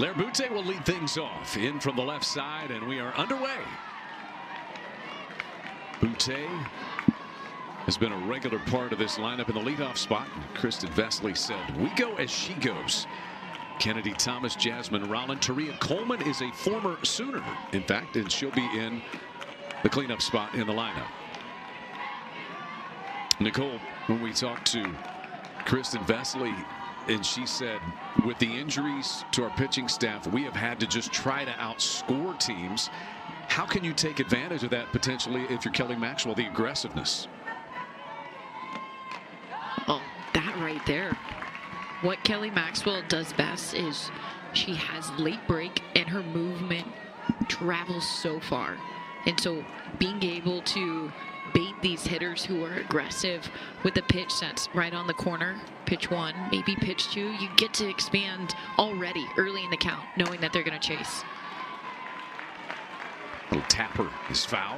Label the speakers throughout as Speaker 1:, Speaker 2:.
Speaker 1: Boutte will lead things off in from the left side, and we are underway. Boutte has been a regular part of this lineup in the leadoff spot. Kristen Vesely said, "We go as she goes." Kennedy Thomas, Jasmine Rowland, Taria Coleman is a former Sooner, in fact, and she'll be in the cleanup spot in the lineup. Nicole, when we talked to Kristen Vesely, and she said, with the injuries to our pitching staff, we have had to just try to outscore teams. How can you take advantage of that potentially if you're Kelly Maxwell, the aggressiveness?
Speaker 2: Oh, that right there. What Kelly Maxwell does best is she has late break and her movement travels so far. And so being able to bait these hitters who are aggressive with a pitch that's right on the corner, pitch one, maybe pitch two, you get to expand already early in the count, knowing that they're going to chase.
Speaker 1: Little tapper is foul.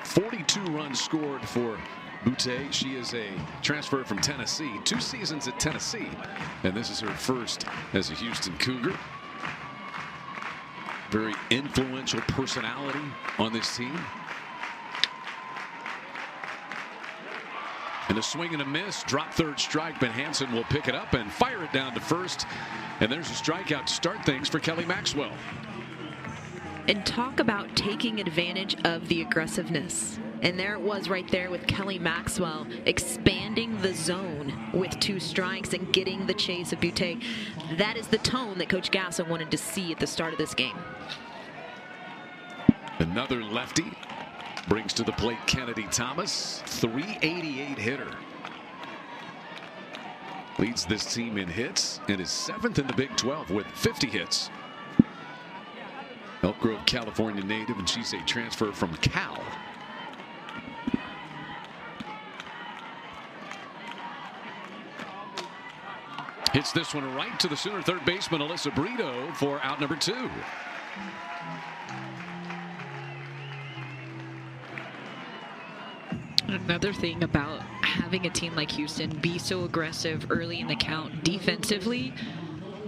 Speaker 1: 42 runs scored for Boutte. She is a transfer from Tennessee, 2 seasons at Tennessee, and this is her first as a Houston Cougar. Very influential personality on this team. And a swing and a miss, drop third strike, but Hansen will pick it up and fire it down to first. And there's a strikeout to start things for Kelly Maxwell.
Speaker 3: And talk about taking advantage of the aggressiveness. And there it was right there with Kelly Maxwell expanding the zone with 2 strikes and getting the chase of Boutte. That is the tone that Coach Gassa wanted to see at the start of this game.
Speaker 1: Another lefty brings to the plate Kennedy Thomas, 388 hitter. Leads this team in hits and is 7th in the Big 12 with 50 hits. Elk Grove, California native, and she's a transfer from Cal. Hits this one right to the Sooner third baseman Alyssa Brito for out number 2.
Speaker 2: Another thing about having a team like Houston be so aggressive early in the count defensively,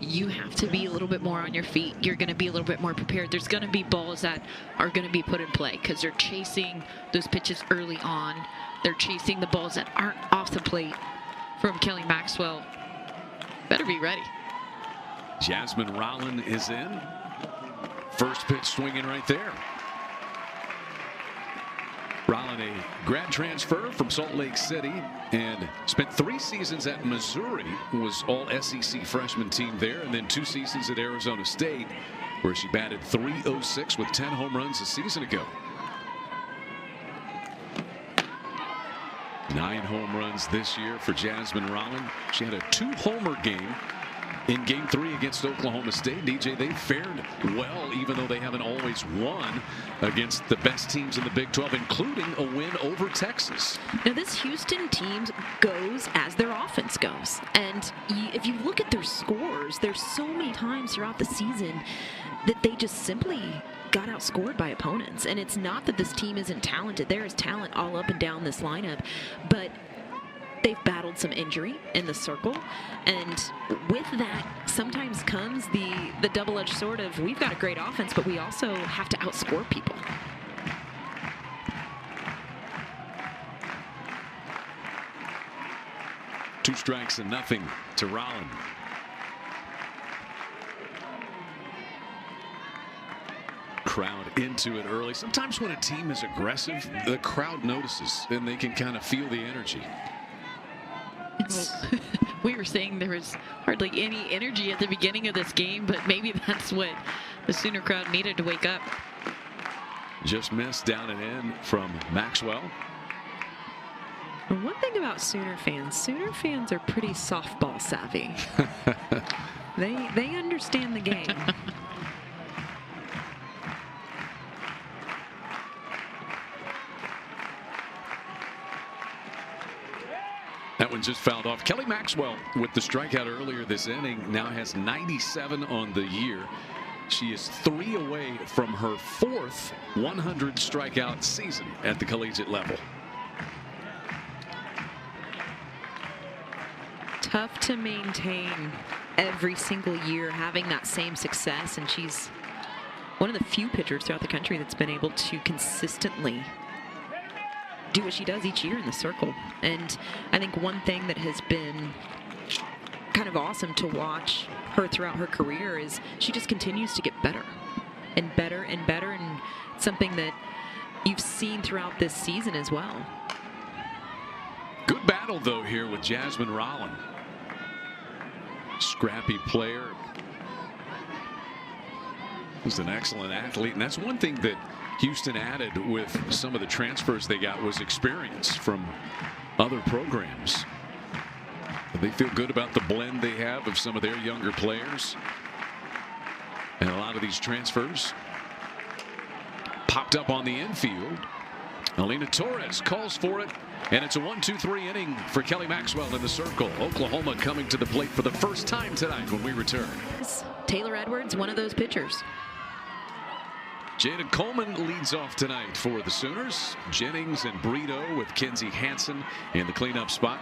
Speaker 2: you have to be a little bit more on your feet. You're going to be a little bit more prepared. There's going to be balls that are going to be put in play because they're chasing those pitches early on. They're chasing the balls that aren't off the plate from Kelly Maxwell. Better be ready.
Speaker 1: Jasmine Rowland is in. First pitch swinging right there. Rowland, a grad transfer from Salt Lake City, and spent 3 seasons at Missouri, was all SEC freshman team there, and then 2 seasons at Arizona State, where she batted .306 with 10 home runs a season ago. 9 home runs this year for Jasmine Rowland. She had a 2-homer game in Game 3 against Oklahoma State. DJ, they fared well, even though they haven't always won against the best teams in the Big 12, including a win over Texas.
Speaker 3: Now, this Houston team goes as their offense goes. And if you look at their scores, there's so many times throughout the season that they just simply got outscored by opponents. And it's not that this team isn't talented. There is talent all up and down this lineup, but they've battled some injury in the circle, and with that sometimes comes the double-edged sword of we've got a great offense, but we also have to outscore people.
Speaker 1: Two strikes and nothing to Rowland. Crowd into it early. Sometimes when a team is aggressive, the crowd notices and they can kind of feel the energy.
Speaker 2: We were saying there was hardly any energy at the beginning of this game, but maybe that's what the Sooner crowd needed to wake up.
Speaker 1: Just missed down and in from Maxwell.
Speaker 3: One thing about Sooner fans are pretty softball savvy. They understand the game.
Speaker 1: That one just fouled off. Kelly Maxwell with the strikeout earlier this inning now has 97 on the year. She is 3 away from her 4th 100 strikeout season at the collegiate level.
Speaker 3: Tough to maintain every single year having that same success, and she's one of the few pitchers throughout the country that's been able to consistently do what she does each year in the circle. And I think one thing that has been kind of awesome to watch her throughout her career is she just continues to get better and better and better, and something that you've seen throughout this season as well.
Speaker 1: Good battle, though, here with Jasmine Rowland. Scrappy player. Was an excellent athlete, and that's one thing that Houston added with some of the transfers they got was experience from other programs. They feel good about the blend they have of some of their younger players. And a lot of these transfers popped up on the infield. Alina Torres calls for it, and it's a 1-2-3 inning for Kelly Maxwell in the circle. Oklahoma coming to the plate for the first time tonight when we return.
Speaker 3: Taylor Edwards, one of those pitchers.
Speaker 1: Jada Coleman leads off tonight for the Sooners. Jennings and Brito with Kenzie Hansen in the cleanup spot.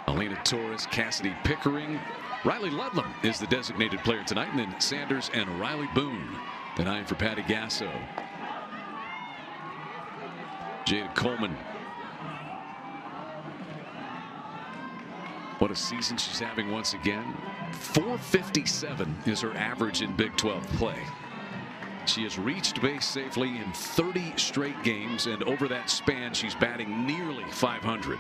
Speaker 1: Alina Torres, Cassidy Pickering. Riley Ludlam is the designated player tonight, and then Sanders and Riley Boone, the 9 for Patty Gasso. Jada Coleman. What a season she's having once again. .457 is her average in Big 12 play. She has reached base safely in 30 straight games, and over that span, she's batting nearly .500.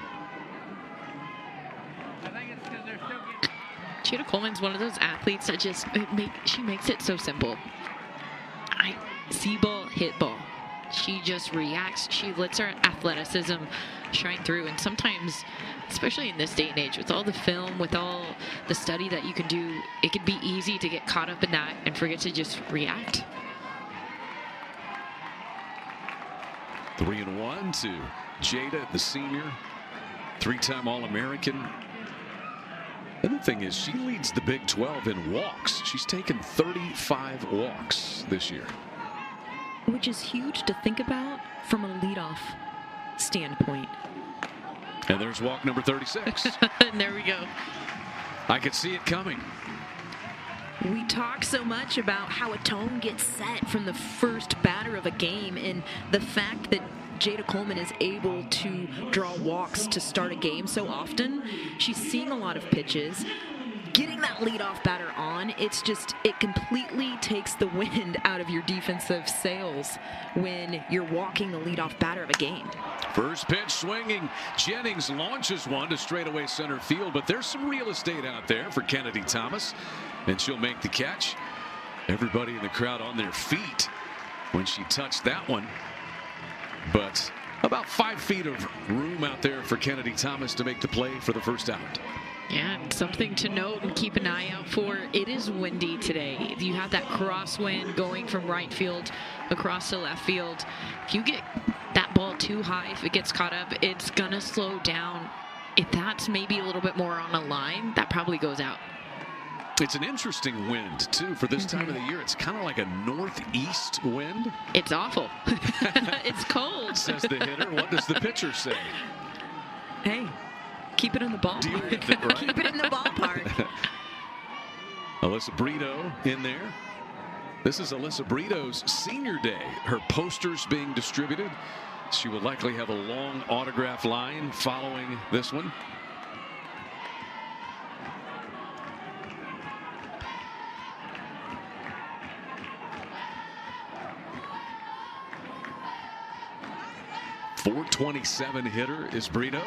Speaker 2: Jada Coleman's one of those athletes that just she makes it so simple. See ball, hit ball. She just reacts. She lets her athleticism shine through. And sometimes, especially in this day and age, with all the film, with all the study that you can do, it could be easy to get caught up in that and forget to just react.
Speaker 1: 3-1 to Jada, the senior, 3-time All-American. The other thing is she leads the Big 12 in walks. She's taken 35 walks this year.
Speaker 3: Which is huge to think about from a leadoff standpoint.
Speaker 1: And there's walk number 36.
Speaker 2: And there we go.
Speaker 1: I could see it coming.
Speaker 3: We talk so much about how a tone gets set from the first batter of a game, and the fact that Jada Coleman is able to draw walks to start a game so often. She's seeing a lot of pitches. Getting that leadoff batter on, it completely takes the wind out of your defensive sails when you're walking the leadoff batter of a game.
Speaker 1: First pitch swinging. Jennings launches one to straightaway center field, but there's some real estate out there for Kennedy Thomas, and she'll make the catch. Everybody in the crowd on their feet when she touched that one. But about 5 feet of room out there for Kennedy Thomas to make the play for the first out.
Speaker 2: Yeah, something to note and keep an eye out for. It is windy today. You have that crosswind going from right field across to left field. If you get that ball too high, if it gets caught up, it's going to slow down. If that's maybe a little bit more on a line, that probably goes out.
Speaker 1: It's an interesting wind, too, for this time of the year. It's kind of like a northeast wind.
Speaker 2: It's awful. It's cold.
Speaker 1: Says the hitter. What does the pitcher say?
Speaker 3: Hey, keep it in the ballpark.
Speaker 1: Right?
Speaker 3: Keep it in the ballpark.
Speaker 1: Alyssa Brito in there. This is Alyssa Brito's senior day. Her posters being distributed. She will likely have a long autograph line following this one. .427 hitter is Brito.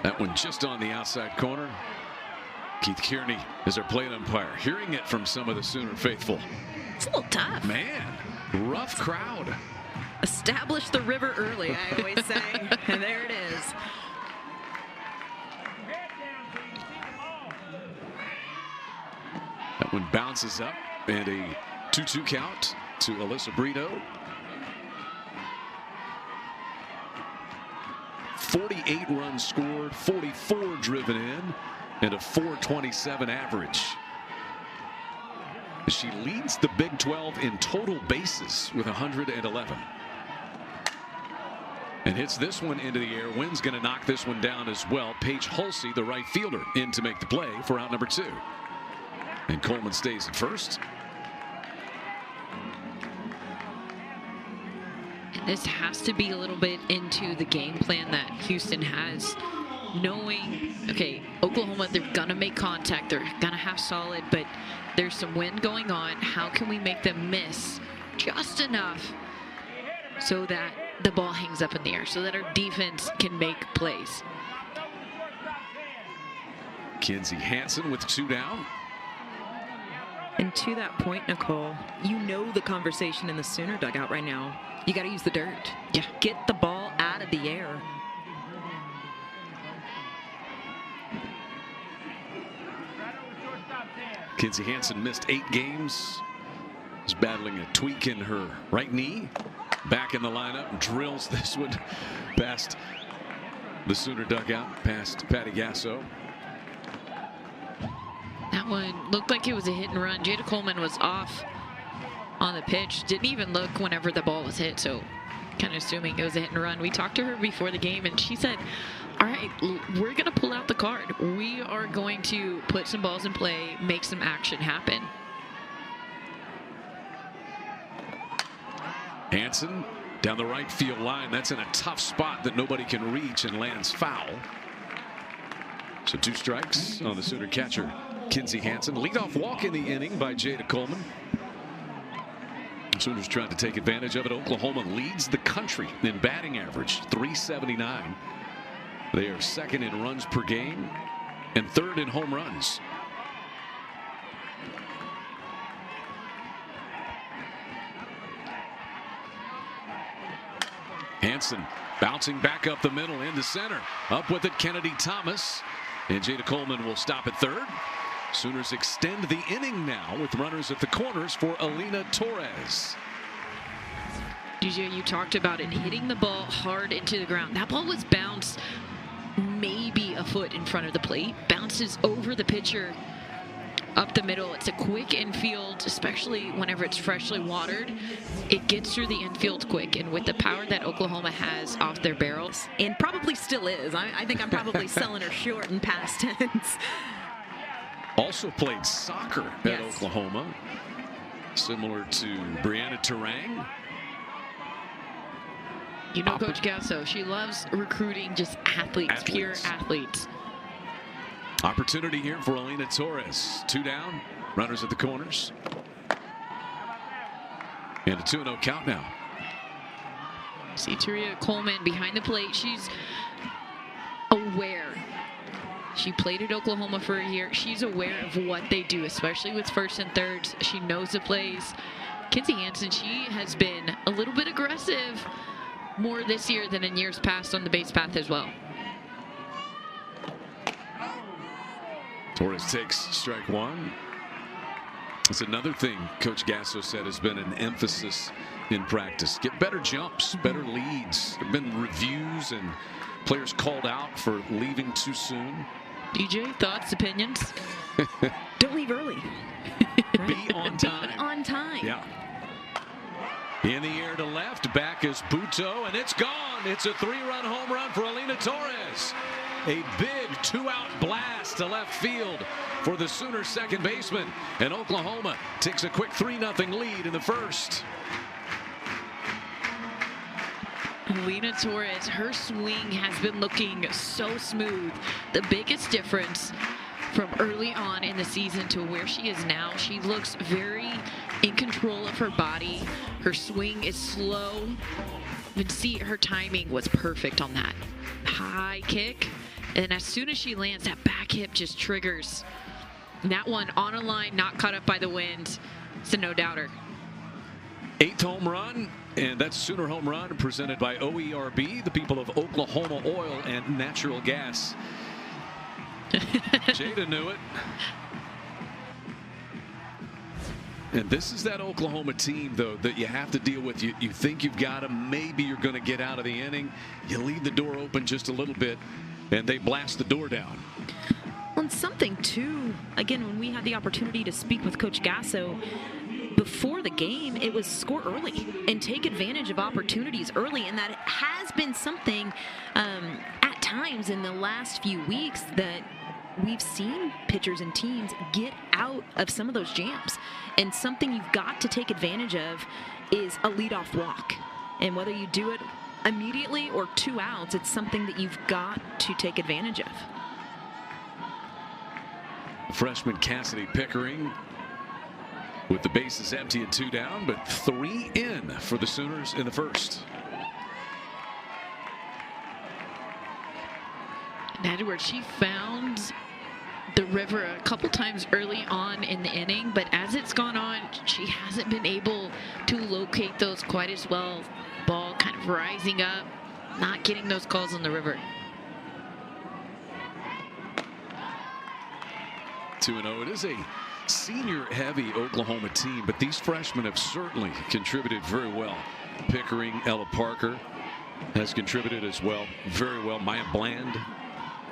Speaker 1: That one just on the outside corner. Keith Kearney is our plate umpire. Hearing it from some of the Sooner faithful.
Speaker 3: It's a little tough.
Speaker 1: Man, rough crowd.
Speaker 3: Establish the river early, I always say. And there it is.
Speaker 1: That one bounces up, and a 2-2 count to Alyssa Brito. 48 runs scored, 44 driven in, and a .427 average. She leads the Big 12 in total bases with 111. And hits this one into the air. Wynn's going to knock this one down as well. Paige Hulsey, the right fielder, in to make the play for out number 2. And Coleman stays at first.
Speaker 2: And this has to be a little bit into the game plan that Houston has, knowing, okay, Oklahoma, they're going to make contact. They're going to have solid, but there's some wind going on. How can we make them miss just enough so that the ball hangs up in the air, so that our defense can make plays?
Speaker 1: Kinsey Hansen with 2 down.
Speaker 3: And to that point, Nicole, you know the conversation in the Sooner dugout right now. You got to use the dirt.
Speaker 2: Yeah.
Speaker 3: Get the ball out of the air.
Speaker 1: Kinsey Hansen missed 8 games. Is battling a tweak in her right knee. Back in the lineup, drills this one past the Sooner dugout, past Patty Gasso.
Speaker 2: That one looked like it was a hit and run. Jada Coleman was off on the pitch. Didn't even look whenever the ball was hit, so kind of assuming it was a hit and run. We talked to her before the game, and she said, all right, we're going to pull out the card. We are going to put some balls in play, make some action happen.
Speaker 1: Hansen down the right field line. That's in a tough spot that nobody can reach and lands foul. So 2 strikes on the Sooner catcher, Kinsey Hansen. Leadoff walk in the inning by Jada Coleman. Sooners trying to take advantage of it. Oklahoma leads the country in batting average, 379. They are 2nd in runs per game and 3rd in home runs. Hansen bouncing back up the middle into center. Up with it, Kennedy Thomas. And Jada Coleman will stop at 3rd. Sooners extend the inning now with runners at the corners for Alina Torres.
Speaker 2: DJ, you talked about it hitting the ball hard into the ground. That ball was bounced maybe a foot in front of the plate. Bounces over the pitcher up the middle. It's a quick infield, especially whenever it's freshly watered. It gets through the infield quick, and with the power that Oklahoma has off their barrels.
Speaker 3: And probably still is. I think I'm probably selling her short in past tense.
Speaker 1: Also played soccer at Oklahoma, similar to Brianna Terang.
Speaker 2: You know Coach Gasso, she loves recruiting just athletes, pure athletes.
Speaker 1: Opportunity here for Alina Torres. 2 down, runners at the corners. And a 2-0 count now.
Speaker 2: See Taria Coleman behind the plate. She's aware. She played at Oklahoma for a year. She's aware of what they do, especially with 1st and 3rds. She knows the plays. Kinsey Hansen, she has been a little bit aggressive more this year than in years past on the base path as well.
Speaker 1: Torres takes strike 1. That's another thing Coach Gasso said has been an emphasis in practice. Get better jumps, better leads. There have been reviews and players called out for leaving too soon.
Speaker 2: DJ, thoughts, opinions?
Speaker 3: Don't leave early.
Speaker 1: Be on time.
Speaker 3: Be on time.
Speaker 1: Yeah. In the air to left, back is Buto, and it's gone. It's a 3-run home run for Alina Torres. A big 2-out blast to left field for the Sooners second baseman. And Oklahoma takes a quick 3-0 lead in the 1st.
Speaker 2: Alina Torres, her swing has been looking so smooth. The biggest difference from early on in the season to where she is now, she looks very in control of her body. Her swing is slow. You can see her timing was perfect on that high kick. And as soon as she lands, that back hip just triggers. And that one on a line, not caught up by the wind. It's a no-doubter.
Speaker 1: 8th home run, and that's Sooner home run presented by OERB, the people of Oklahoma Oil and Natural Gas. Jada knew it. And this is that Oklahoma team, though, that you have to deal with. You think you've got them. Maybe you're going to get out of the inning. You leave the door open just a little bit, and they blast the door down.
Speaker 3: Well, and something, too, again, when we had the opportunity to speak with Coach Gasso, before the game, it was score early and take advantage of opportunities early. And that has been something at times in the last few weeks that we've seen pitchers and teams get out of some of those jams. And something you've got to take advantage of is a leadoff walk. And whether you do it immediately or 2 outs, it's something that you've got to take advantage of.
Speaker 1: Freshman Cassidy Pickering with the bases empty and 2 down, but 3 in for the Sooners in the first.
Speaker 2: And Edwards, she found the river a couple times early on in the inning, but as it's gone on, she hasn't been able to locate those quite as well. Ball kind of rising up, not getting those calls on the river.
Speaker 1: 2-0. It is a senior-heavy Oklahoma team, but these freshmen have certainly contributed very well. Pickering, Ella Parker has contributed as well, very well. Maya Bland.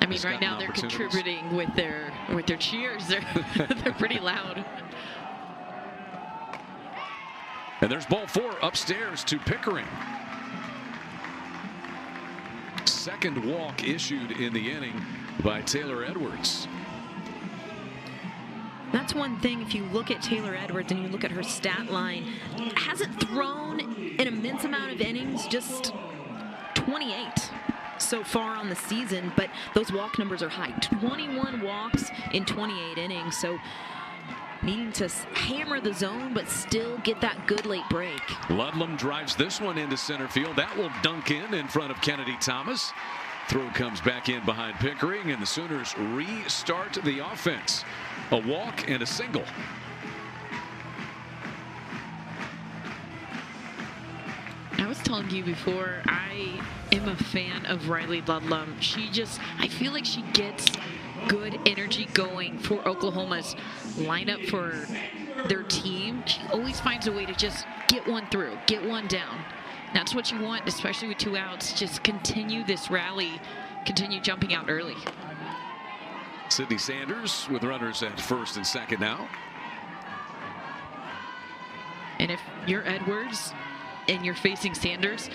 Speaker 2: I mean, right now they're contributing with their cheers. They're pretty loud.
Speaker 1: And there's ball 4 upstairs to Pickering. Second walk issued in the inning by Taylor Edwards.
Speaker 3: That's one thing, if you look at Taylor Edwards and you look at her stat line, hasn't thrown an immense amount of innings, just 28 so far on the season, but those walk numbers are high. 21 walks in 28 innings, so needing to hammer the zone but still get that good late break.
Speaker 1: Ludlam drives this one into center field. That will dunk in front of Kennedy Thomas. Throw comes back in behind Pickering, and the Sooners restart the offense. A walk and a single.
Speaker 2: I was telling you before, I am a fan of Riley Ludlam. I feel like she gets good energy going for Oklahoma's lineup for their team. She always finds a way to just get one through, get one down. That's what you want, especially with 2 outs. Just continue this rally, continue jumping out early.
Speaker 1: Sydney Sanders with runners at first and second now.
Speaker 2: And if you're Edwards and you're facing Sanders,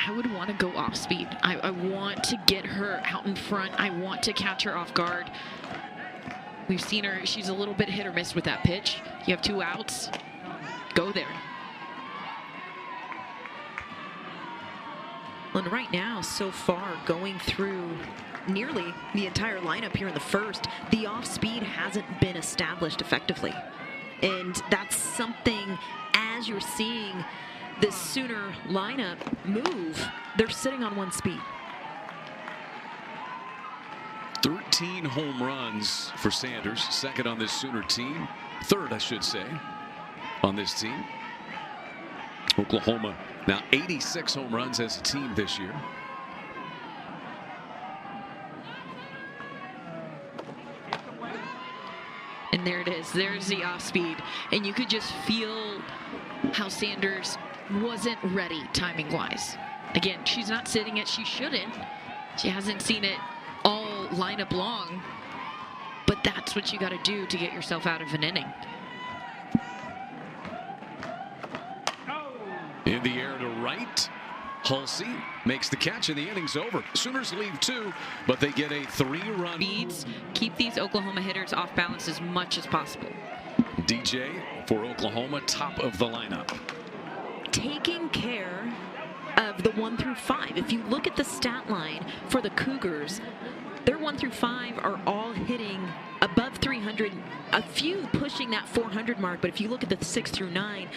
Speaker 2: I would want to go off speed. I want to get her out in front. I want to catch her off guard. We've seen her. She's a little bit hit or miss with that pitch. You have 2 outs. Go there.
Speaker 3: And right now, so far, going through nearly the entire lineup here in the first, the off-speed hasn't been established effectively. And that's something, as you're seeing this Sooner lineup move, they're sitting on 1 speed.
Speaker 1: 13 home runs for Sanders, second on this Sooner team. Third, I should say, on this team. Oklahoma now 86 home runs as a team this year.
Speaker 2: And there it is. There's the off speed. And you could just feel how Sanders wasn't ready timing wise. Again, she's not sitting it. She shouldn't. She hasn't seen it all lineup long. But that's what you got to do to get yourself out of an inning.
Speaker 1: In the air to right. Hulsey makes the catch and the inning's over. Sooners leave 2, but they get a 3-run.
Speaker 2: Beats keep these Oklahoma hitters off balance as much as possible.
Speaker 1: DJ for Oklahoma, top of the lineup.
Speaker 3: Taking care of the 1 through 5. If you look at the stat line for the Cougars, their 1 through 5 are all hitting above 300, a few pushing that 400 mark, but if you look at the 6 through 9,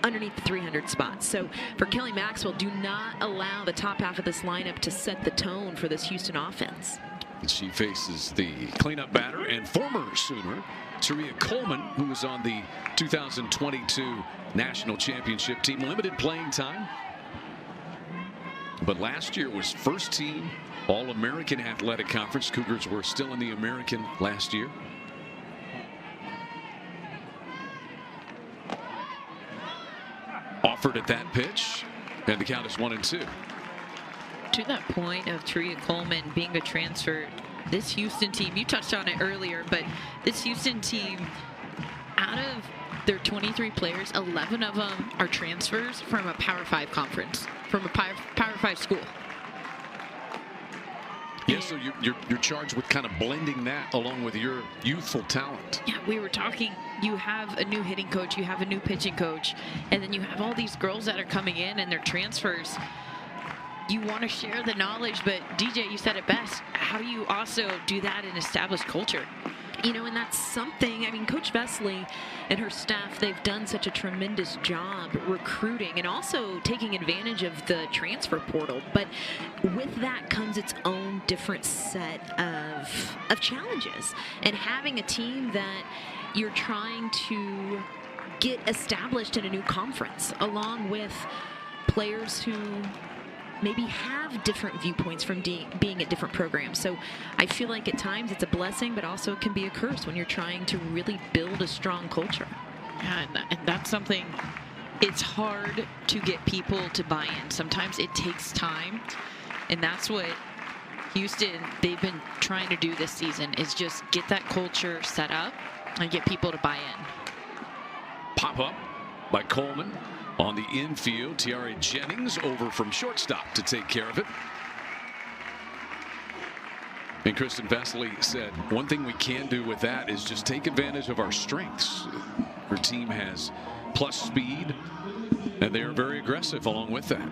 Speaker 3: underneath the 300 spots. So for Kelly Maxwell, do not allow the top half of this lineup to set the tone for this Houston offense.
Speaker 1: She faces the cleanup batter and former Sooner, Taria Coleman, who was on the 2022 National Championship team. Limited playing time, but last year was first team All-American Athletic Conference. Cougars were still in the American last year. Offered at that pitch, and the count is 1-2.
Speaker 2: To that point of Taria Coleman being a transfer, this Houston team, you touched on it earlier, but this Houston team, out of their 23 players, 11 of them are transfers from a Power 5 conference, from a Power 5 school.
Speaker 1: Yeah, so you're charged with kind of blending that along with your youthful talent.
Speaker 2: Yeah, we were talking, you have a new hitting coach, you have a new pitching coach, and then you have all these girls that are coming in and they're transfers. You want to share the knowledge, but DJ, you said it best. How do you also do that in established culture?
Speaker 3: You know, and that's something, I mean, Coach Vesley and her staff, they've done such a tremendous job recruiting and also taking advantage of the transfer portal. But with that comes its own different set of challenges. And having a team that you're trying to get established in a new conference, along with players who maybe have different viewpoints from being at different programs. So I feel like at times it's a blessing, but also it can be a curse when you're trying to really build a strong culture.
Speaker 2: Yeah, and that's something, it's hard to get people to buy in. Sometimes it takes time, and that's what Houston, they've been trying to do this season, is just get that culture set up and get people to buy in.
Speaker 1: Pop up by Coleman. On the infield, Tiare Jennings over from shortstop to take care of it. And Kristen Vesley said, one thing we can do with that is just take advantage of our strengths. Her team has plus speed, and they are very aggressive along with that.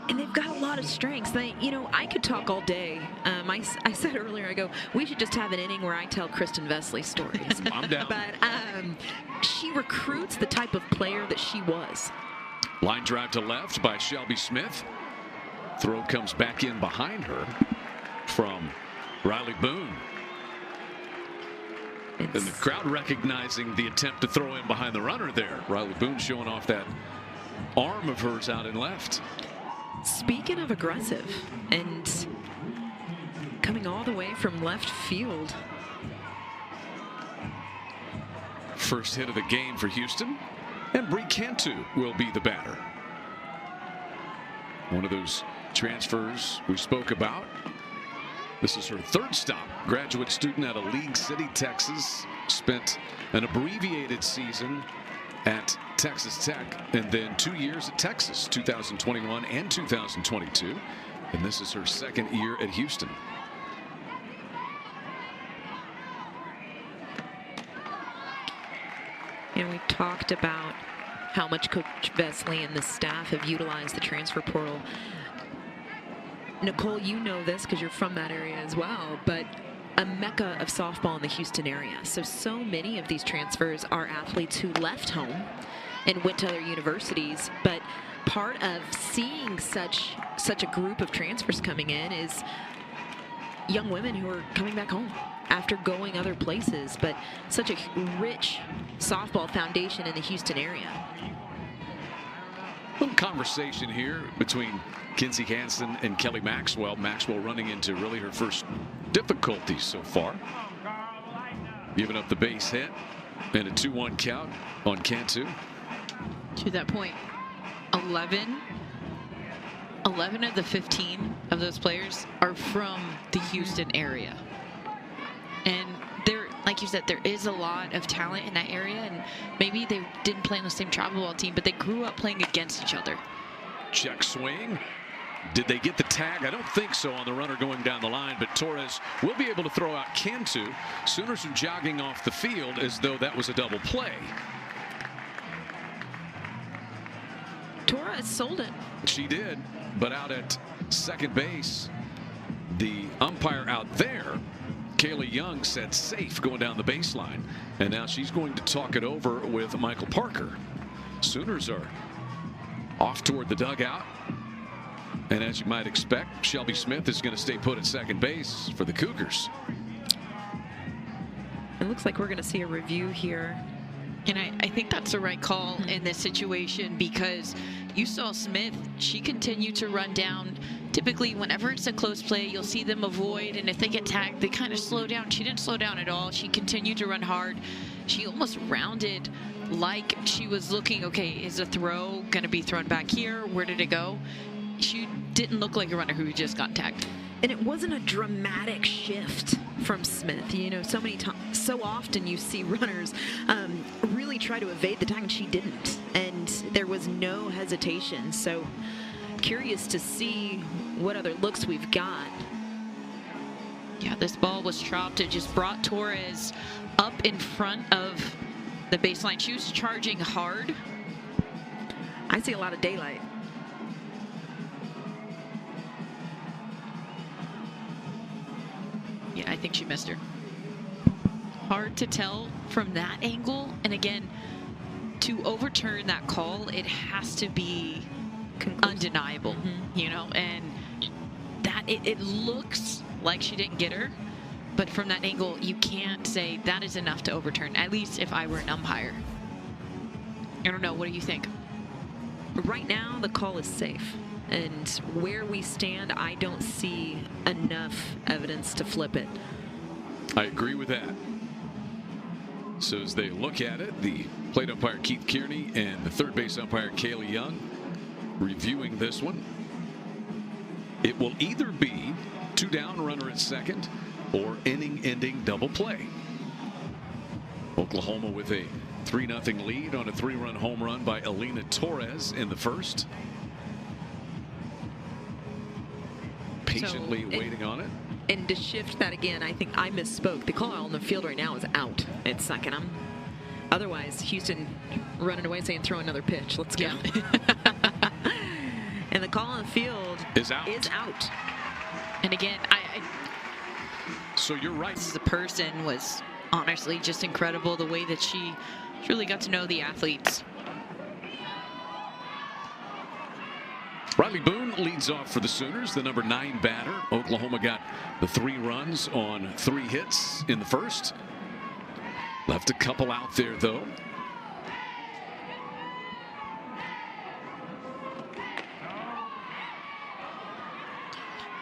Speaker 3: And they've got a lot of strengths. You know, I could talk all day. I said earlier, I go, we should just have an inning where I tell Kristen Vesley stories.
Speaker 1: I'm down.
Speaker 3: But she recruits the type of player that she was.
Speaker 1: Line drive to left by Shelby Smith. Throw comes back in behind her from Riley Boone. And the crowd recognizing the attempt to throw in behind the runner there. Riley Boone showing off that arm of hers out in left.
Speaker 3: Speaking of aggressive and coming all the way from left field.
Speaker 1: First hit of the game for Houston. And Bree Cantu will be the batter. One of those transfers we spoke about. This is her third stop. Graduate student out of League City, Texas. Spent an abbreviated season at Texas Tech and then 2 years at Texas, 2021 and 2022. And this is her second year at Houston.
Speaker 3: And we talked about how much Coach Vesley and the staff have utilized the transfer portal. Nicole, you know this because you're from that area as well, but a mecca of softball in the Houston area. So many of these transfers are athletes who left home and went to other universities, but part of seeing such a group of transfers coming in is young women who are coming back home after going other places, but such a rich softball foundation in the Houston area.
Speaker 1: A little conversation here between Kinsey Hansen and Kelly Maxwell. Maxwell running into really her first difficulties so far. Giving up the base hit and a 2-1 count on Cantu.
Speaker 2: To that point, 11 of the 15 of those players are from the Houston area. And there, like you said, there is a lot of talent in that area, and maybe they didn't play on the same travel ball team, but they grew up playing against each other.
Speaker 1: Check swing. Did they get the tag? I don't think so on the runner going down the line, but Torres will be able to throw out Cantu. Sooners are jogging off the field as though that was a double play.
Speaker 3: Torres sold it.
Speaker 1: She did, but out at second base, the umpire out there, Kaylee Young, said safe going down the baseline, and now she's going to talk it over with Michael Parker. Sooners are off toward the dugout, and as you might expect, Shelby Smith is going to stay put at second base for the Cougars.
Speaker 3: It looks like we're going to see a review here.
Speaker 2: And I think that's the right call in this situation, because you saw Smith, she continued to run down. Typically, whenever it's a close play, you'll see them avoid, and if they get tagged, they kind of slow down. She didn't slow down at all. She continued to run hard. She almost rounded like she was looking, okay, is a throw going to be thrown back here? Where did it go? She didn't look like a runner who just got tagged.
Speaker 3: And it wasn't a dramatic shift from Smith. You know, so often you see runners really try to evade the tag, and she didn't. And there was no hesitation. So curious to see what other looks we've got.
Speaker 2: Yeah, this ball was chopped. It just brought Torres up in front of the baseline. She was charging hard.
Speaker 3: I see a lot of daylight.
Speaker 2: Yeah, I think she missed her. Hard to tell from that angle. And again, to overturn that call, it has to be undeniable, you know, and that it looks like she didn't get her, but from that angle, you can't say that is enough to overturn, at least if I were an umpire. I don't know. What do you think?
Speaker 3: Right now, the call is safe. And where we stand, I don't see enough evidence to flip it.
Speaker 1: I agree with that. So as they look at it, the plate umpire Keith Kearney and the third base umpire Kaylee Young reviewing this one. It will either be 2 down, runner at second, or inning-ending double play. Oklahoma with a 3-0 lead on a 3-run home run by Alina Torres in the first. Patiently waiting on it.
Speaker 3: And to shift that again, I think I misspoke. The call on the field right now is out at second. Otherwise, Houston running away saying throw another pitch. Let's go. Yeah. And the call on the field
Speaker 1: is out.
Speaker 2: And again,
Speaker 1: so you're right.
Speaker 2: The person was honestly just incredible, the way that she really got to know the athletes.
Speaker 1: Riley Boone leads off for the Sooners, the number 9 batter. Oklahoma got the 3 runs on 3 hits in the first. Left a couple out there, though.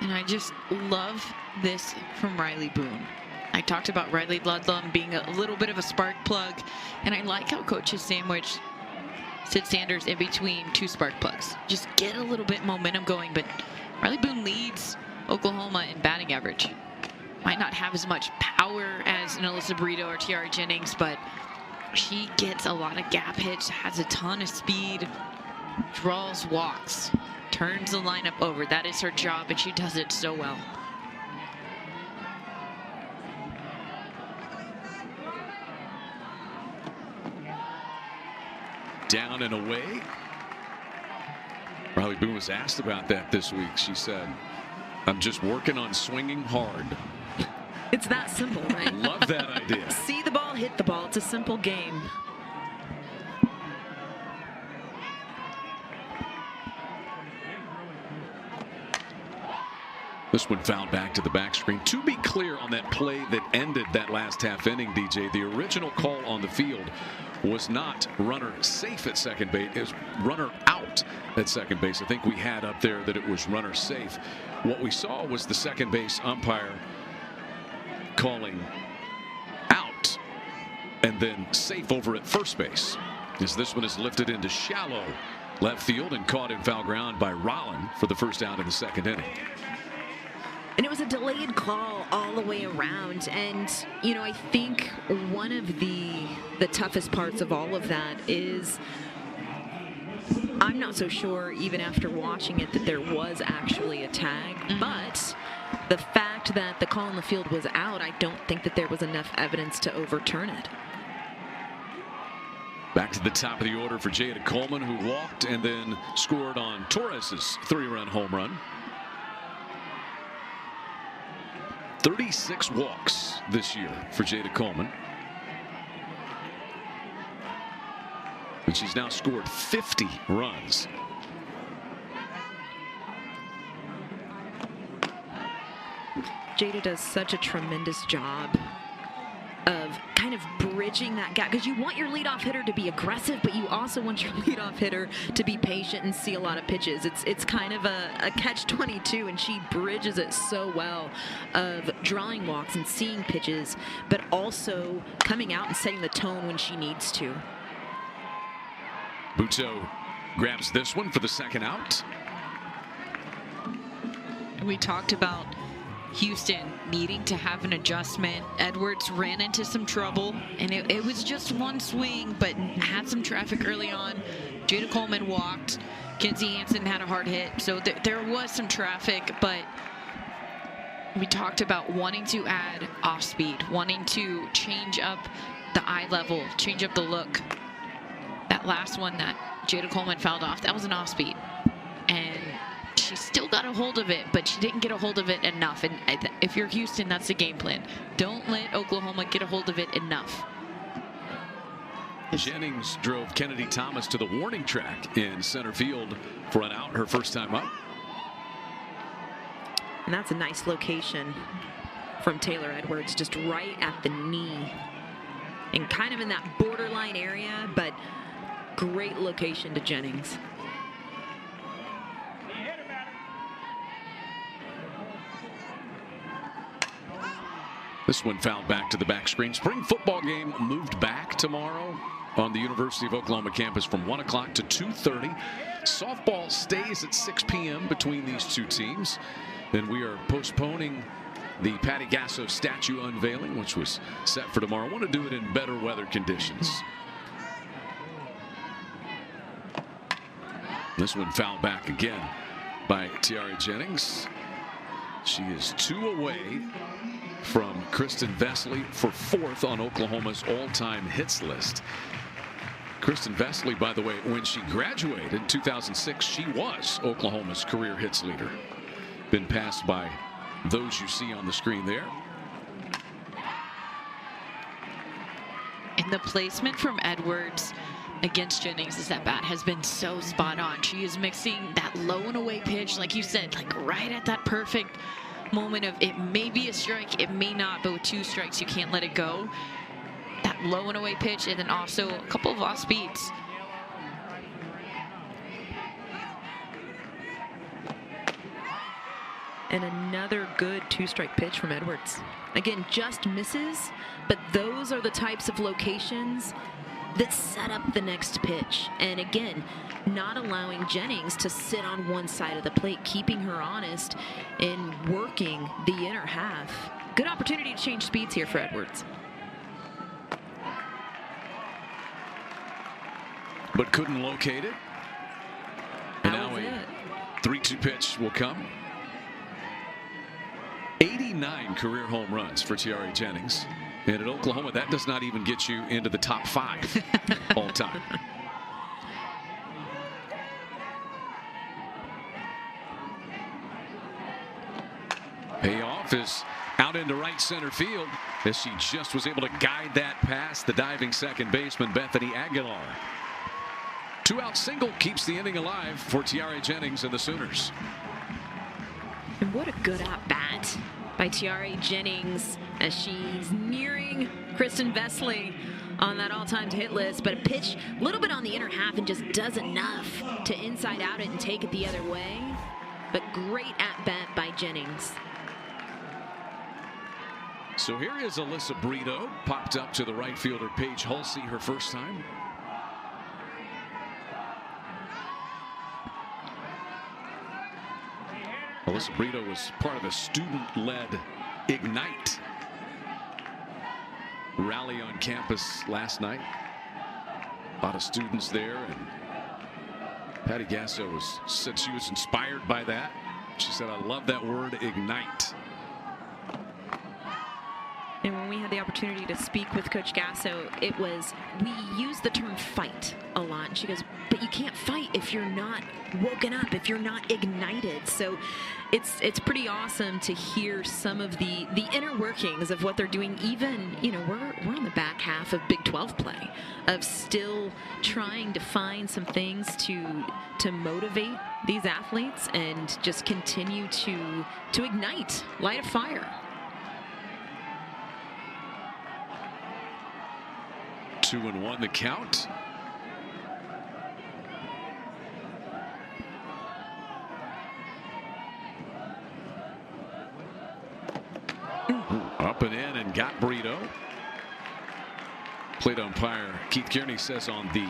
Speaker 2: And I just love this from Riley Boone. I talked about Riley Ludlam being a little bit of a spark plug, and I like how Coach has sandwiched Sid Sanders in between 2 spark plugs. Just get a little bit momentum going, but Riley Boone leads Oklahoma in batting average. Might not have as much power as an Alyssa Burrito or Tiara Jennings, but she gets a lot of gap hits, has a ton of speed, draws walks, turns the lineup over. That is her job, and she does it so well.
Speaker 1: Down and away. Riley Boone was asked about that this week. She said, I'm just working on swinging hard.
Speaker 3: It's that simple, right?
Speaker 1: Love that idea.
Speaker 3: See the ball, hit the ball. It's a simple game.
Speaker 1: This one fouled back to the back screen. To be clear on that play that ended that last half inning, DJ, the original call on the field was not runner safe at second base. It was runner out at second base. I think we had up there that it was runner safe. What we saw was the second base umpire calling out and then safe over at first base, as this one is lifted into shallow left field and caught in foul ground by Rollin for the first out in the second inning.
Speaker 3: And it was a delayed call all the way around. And, you know, I think one of the toughest parts of all of that is I'm not so sure, even after watching it, that there was actually a tag. But the fact that the call on the field was out, I don't think that there was enough evidence to overturn it.
Speaker 1: Back to the top of the order for Jada Coleman, who walked and then scored on Torres's 3-run home run. 36 walks this year for Jada Coleman. And she's now scored 50 runs.
Speaker 3: Jada does such a tremendous job of kind of bridging that gap, because you want your leadoff hitter to be aggressive, but you also want your leadoff hitter to be patient and see a lot of pitches. It's kind of a catch-22, and she bridges it so well of drawing walks and seeing pitches, but also coming out and setting the tone when she needs to.
Speaker 1: Buteau grabs this one for the second out.
Speaker 2: We talked about Houston needing to have an adjustment. Edwards ran into some trouble, and it was just one swing, but had some traffic early on. Jada Coleman walked. Kinsey Hansen had a hard hit, so there was some traffic, but we talked about wanting to add off speed, wanting to change up the eye level, change up the look. That last one that Jada Coleman fouled off, that was an off speed. And she still got a hold of it, but she didn't get a hold of it enough. And if you're Houston, that's the game plan. Don't let Oklahoma get a hold of it enough.
Speaker 1: Jennings drove Kennedy Thomas to the warning track in center field for an out, her first time up.
Speaker 3: And that's a nice location from Taylor Edwards, just right at the knee. And kind of in that borderline area, but great location to Jennings.
Speaker 1: This one fouled back to the back screen. Spring football game moved back tomorrow on the University of Oklahoma campus from 1 o'clock to 2:30. Softball stays at 6 p.m. between these two teams. Then we are postponing the Patty Gasso statue unveiling, which was set for tomorrow. I want to do it in better weather conditions. This one fouled back again by Tiare Jennings. She is 2 away from Kristen Vesely for 4th on Oklahoma's all-time hits list. Kristen Vesely, by the way, when she graduated in 2006, she was Oklahoma's career hits leader. Been passed by those you see on the screen there.
Speaker 2: And the placement from Edwards against Jennings as that bat has been so spot on. She is mixing that low and away pitch, like you said, like right at that perfect moment of it may be a strike, it may not, but with 2 strikes, you can't let it go. That low and away pitch, and then also a couple of off speeds.
Speaker 3: And another good 2-strike pitch from Edwards. Again, just misses, but those are the types of locations that set up the next pitch. And again, not allowing Jennings to sit on one side of the plate, keeping her honest and working the inner half. Good opportunity to change speeds here for Edwards.
Speaker 1: But couldn't locate it. And now a 3-2 pitch will come. 89 career home runs for Tiare Jennings. And at Oklahoma, that does not even get you into the top 5 all time. Payoff is out into right center field as she just was able to guide that past the diving second baseman, Bethany Aguilar. 2-out single keeps the inning alive for Tiare Jennings and the Sooners.
Speaker 3: And what a good at-bat by Tiare Jennings as she's nearing Kristen Vesely on that all-time hit list, but a pitch a little bit on the inner half and just does enough to inside out it and take it the other way. But great at-bat by Jennings.
Speaker 1: So here is Alyssa Brito, popped up to the right fielder Paige Hulsey her first time. Alyssa Brito was part of the student-led Ignite rally on campus last night. A lot of students there, and Patty Gasso said she was inspired by that. She said, "I love that word, ignite."
Speaker 3: And when we had the opportunity to speak with Coach Gasso, it was, we use the term fight a lot. And she goes, but you can't fight if you're not woken up, if you're not ignited. So it's pretty awesome to hear some of the inner workings of what they're doing. Even, you know, we're on the back half of Big 12 play, of still trying to find some things to motivate these athletes and just continue to ignite, light a fire.
Speaker 1: 2-1 the count. Up and in and got Brito. Plate umpire Keith Kearney says on the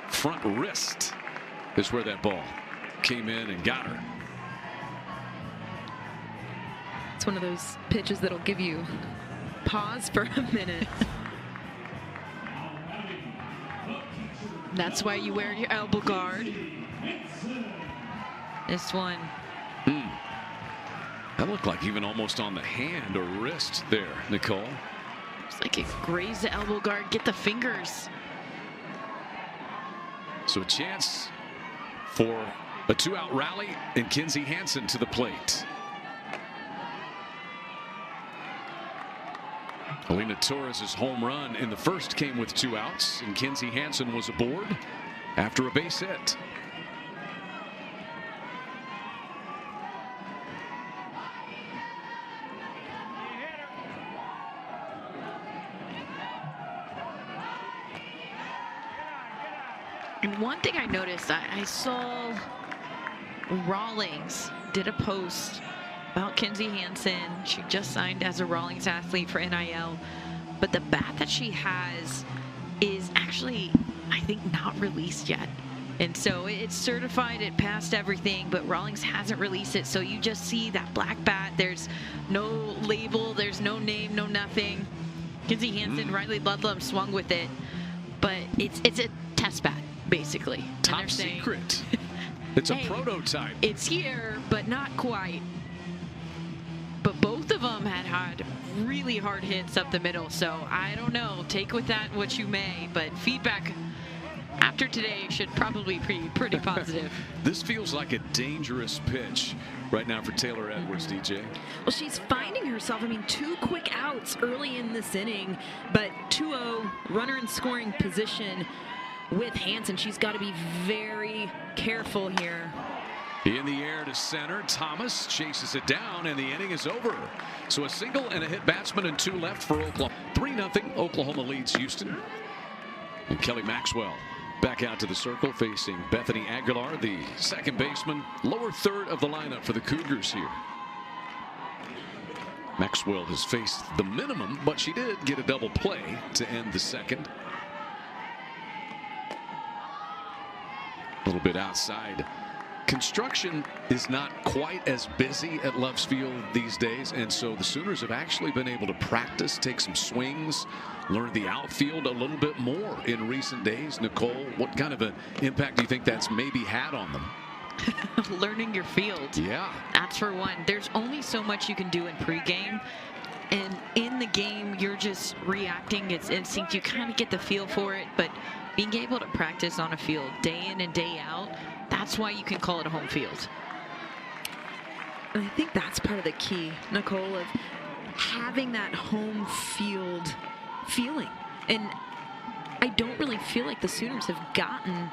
Speaker 1: front wrist is where that ball came in and got her.
Speaker 3: It's one of those pitches that'll give you pause for a minute.
Speaker 2: That's why you wear your elbow guard. This one.
Speaker 1: That looked like even almost on the hand or wrist there, Nicole.
Speaker 2: It's like it grazed the elbow guard. Get the fingers.
Speaker 1: So a chance for a 2-out rally and Kinsey Hansen to the plate. Alina Torres' home run in the first came with 2 outs, and Kinsey Hansen was aboard after a base hit.
Speaker 2: And one thing I noticed, I saw Rawlings did a post about Kinsey Hansen. She just signed as a Rawlings athlete for NIL, but the bat that she has is actually, I think, not released yet. And so it's certified, it passed everything, but Rawlings hasn't released it. So you just see that black bat. There's no label, there's no name, no nothing. Kinsey Hansen, Riley Ludlam swung with it, but it's a test bat, basically.
Speaker 1: Top secret. It's a prototype.
Speaker 2: It's here, but not quite. But both of them had really hard hits up the middle. So I don't know. Take with that what you may. But feedback after today should probably be pretty positive.
Speaker 1: This feels like a dangerous pitch right now for Taylor Edwards, DJ.
Speaker 3: Well, she's finding herself. I mean, 2 quick outs early in this inning, but 2-0 runner in scoring position with Hansen. She's got to be very careful here.
Speaker 1: In the air to center, Thomas chases it down, and the inning is over. So a single and a hit batsman and 2 left for Oklahoma. 3-0 Oklahoma leads Houston. And Kelly Maxwell back out to the circle facing Bethany Aguilar, the second baseman, lower third of the lineup for the Cougars here. Maxwell has faced the minimum, but she did get a double play to end the second. A little bit outside. Construction is not quite as busy at Loves Field these days, and so the Sooners have actually been able to practice, take some swings, learn the outfield a little bit more in recent days. Nicole, what kind of an impact do you think that's maybe had on them?
Speaker 2: Learning your field.
Speaker 1: Yeah.
Speaker 2: That's for one. There's only so much you can do in pregame. And in the game, you're just reacting. It's instinct. You kind of get the feel for it. But being able to practice on a field day in and day out, that's why you can call it a home field.
Speaker 3: And I think that's part of the key, Nicole, of having that home field feeling. And I don't really feel like the Sooners have gotten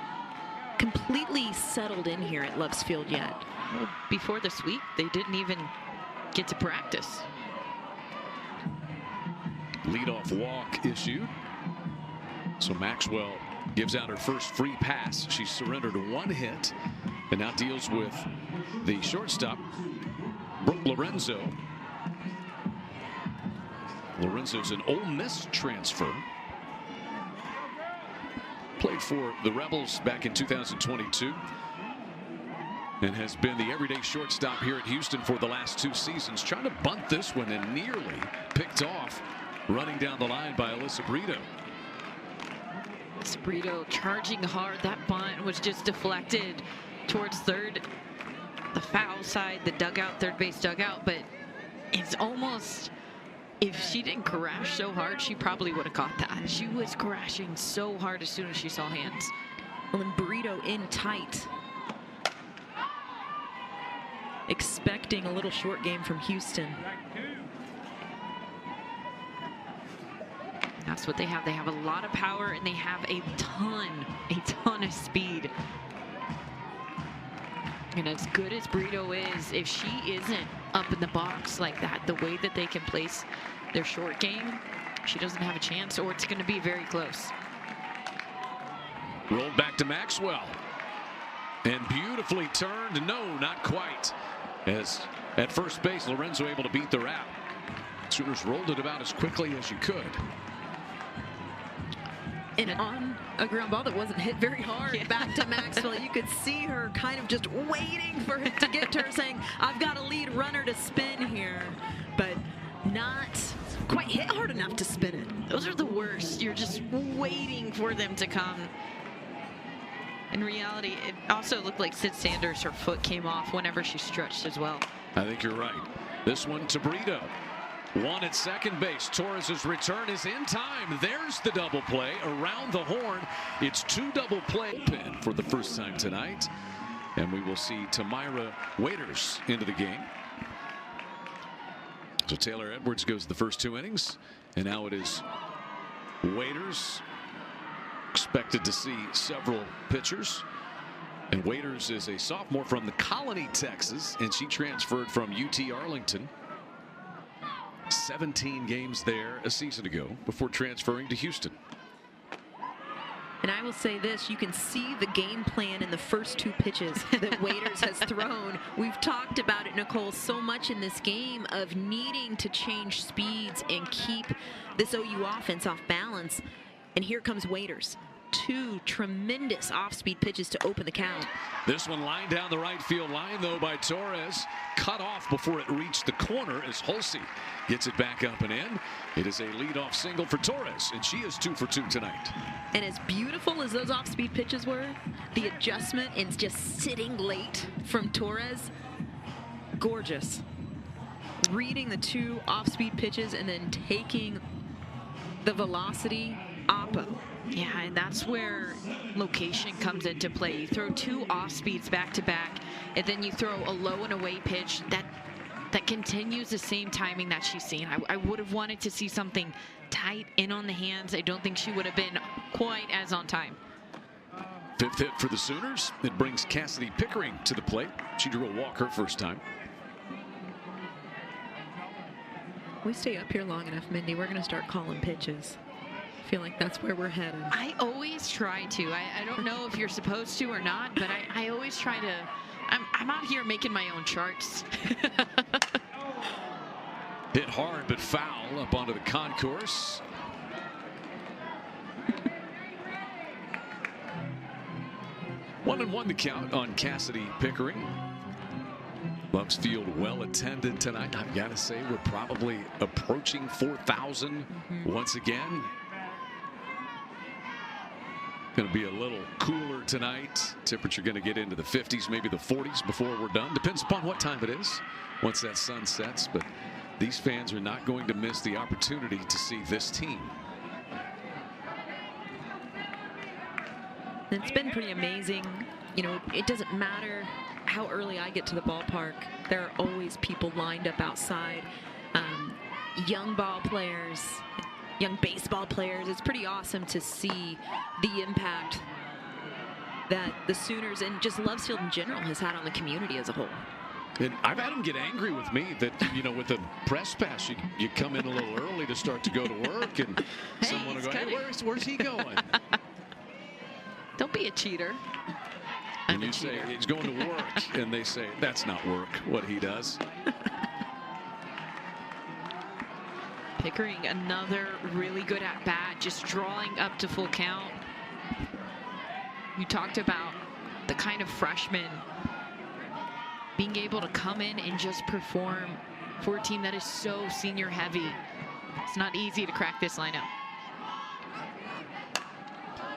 Speaker 3: completely settled in here at Loves Field yet.
Speaker 2: Well, before this week, they didn't even get to practice.
Speaker 1: Leadoff walk issued. So Maxwell gives out her first free pass. She surrendered 1 hit and now deals with the shortstop, Brooke Lorenzo. Lorenzo's an Ole Miss transfer. Played for the Rebels back in 2022 and has been the everyday shortstop here at Houston for the last 2 seasons. Trying to bunt this one and nearly picked off running down the line by Alyssa Brito.
Speaker 2: Brito charging hard. That bunt was just deflected towards third, the foul side, the dugout, third base dugout. But it's almost, if she didn't crash so hard, she probably would have caught that. She was crashing so hard as soon as she saw hands.
Speaker 3: Well, and Brito in tight. Expecting a little short game from Houston.
Speaker 2: That's what they have. They have a lot of power and they have a ton of speed. And as good as Brito is, if she isn't up in the box like that, the way that they can place their short game, she doesn't have a chance, or it's going to be very close.
Speaker 1: Rolled back to Maxwell. And beautifully turned. No, not quite. As at first base, Lorenzo able to beat the route. Sooners rolled it about as quickly as you could.
Speaker 3: And on a ground ball that wasn't hit very hard back to Maxwell, you could see her kind of just waiting for him to get to her, saying, I've got a lead runner to spin here, but not quite hit hard enough to spin it.
Speaker 2: Those are the worst. You're just waiting for them to come. In reality, it also looked like Sid Sanders, her foot came off whenever she stretched as well.
Speaker 1: I think you're right. This one to Brito. One at second base. Torres' return is in time. There's the double play around the horn. It's 2 double play pin for the first time tonight. And we will see Tamira Waiters into the game. So Taylor Edwards goes the first 2 innings. And now it is Waiters. Expected to see several pitchers. And Waiters is a sophomore from the Colony, Texas. And she transferred from UT Arlington. 17 games there a season ago before transferring to Houston.
Speaker 3: And I will say this, you can see the game plan in the first 2 pitches that Waiters has thrown. We've talked about it, Nicole, so much in this game of needing to change speeds and keep this OU offense off balance. And here comes Waiters. 2 tremendous off-speed pitches to open the count.
Speaker 1: This one lined down the right field line, though, by Torres. Cut off before it reached the corner as Hulsey gets it back up and in. It is a leadoff single for Torres, and she is 2 for 2 tonight.
Speaker 3: And as beautiful as those off-speed pitches were, the adjustment and just sitting late from Torres, gorgeous. Reading the 2 off-speed pitches and then taking the velocity oppo.
Speaker 2: Yeah, and that's where location comes into play. You throw 2 off speeds back to back, and then you throw a low and away pitch that continues the same timing that she's seen. I would have wanted to see something tight in on the hands. I don't think she would have been quite as on time.
Speaker 1: 5th hit for the Sooners. It brings Cassidy Pickering to the plate. She drew a walk her first time.
Speaker 3: We stay up here long enough, Mindy, we're going to start calling pitches. I feel like that's where we're headed.
Speaker 2: I always try to. I don't know if you're supposed to or not, but I always try to. I'm out here making my own charts.
Speaker 1: Hit hard but foul up onto the concourse. One and one the count on Cassidy Pickering. Bucks Field well attended tonight. I've got to say we're probably approaching 4,000 once again. Going to be a little cooler tonight. Temperature going to get into the 50s, maybe the 40s before we're done. Depends upon what time it is once that sun sets. But these fans are not going to miss the opportunity to see this team.
Speaker 3: It's been pretty amazing. You know, it doesn't matter how early I get to the ballpark. There are always people lined up outside. Young ball players, young baseball players. It's pretty awesome to see the impact that the Sooners and just Loves Field in general has had on the community as a whole.
Speaker 1: And I've had them get angry with me that, you know, with the press pass, you come in a little early to start to go to work, and someone will go, hey, where's he going?
Speaker 2: Don't be a cheater.
Speaker 1: And you say he's going to work, and they say that's not work, what he does.
Speaker 2: Pickering, another really good at bat, just drawing up to full count. You talked about the kind of freshman being able to come in and just perform for a team that is so senior heavy. It's not easy to crack this lineup.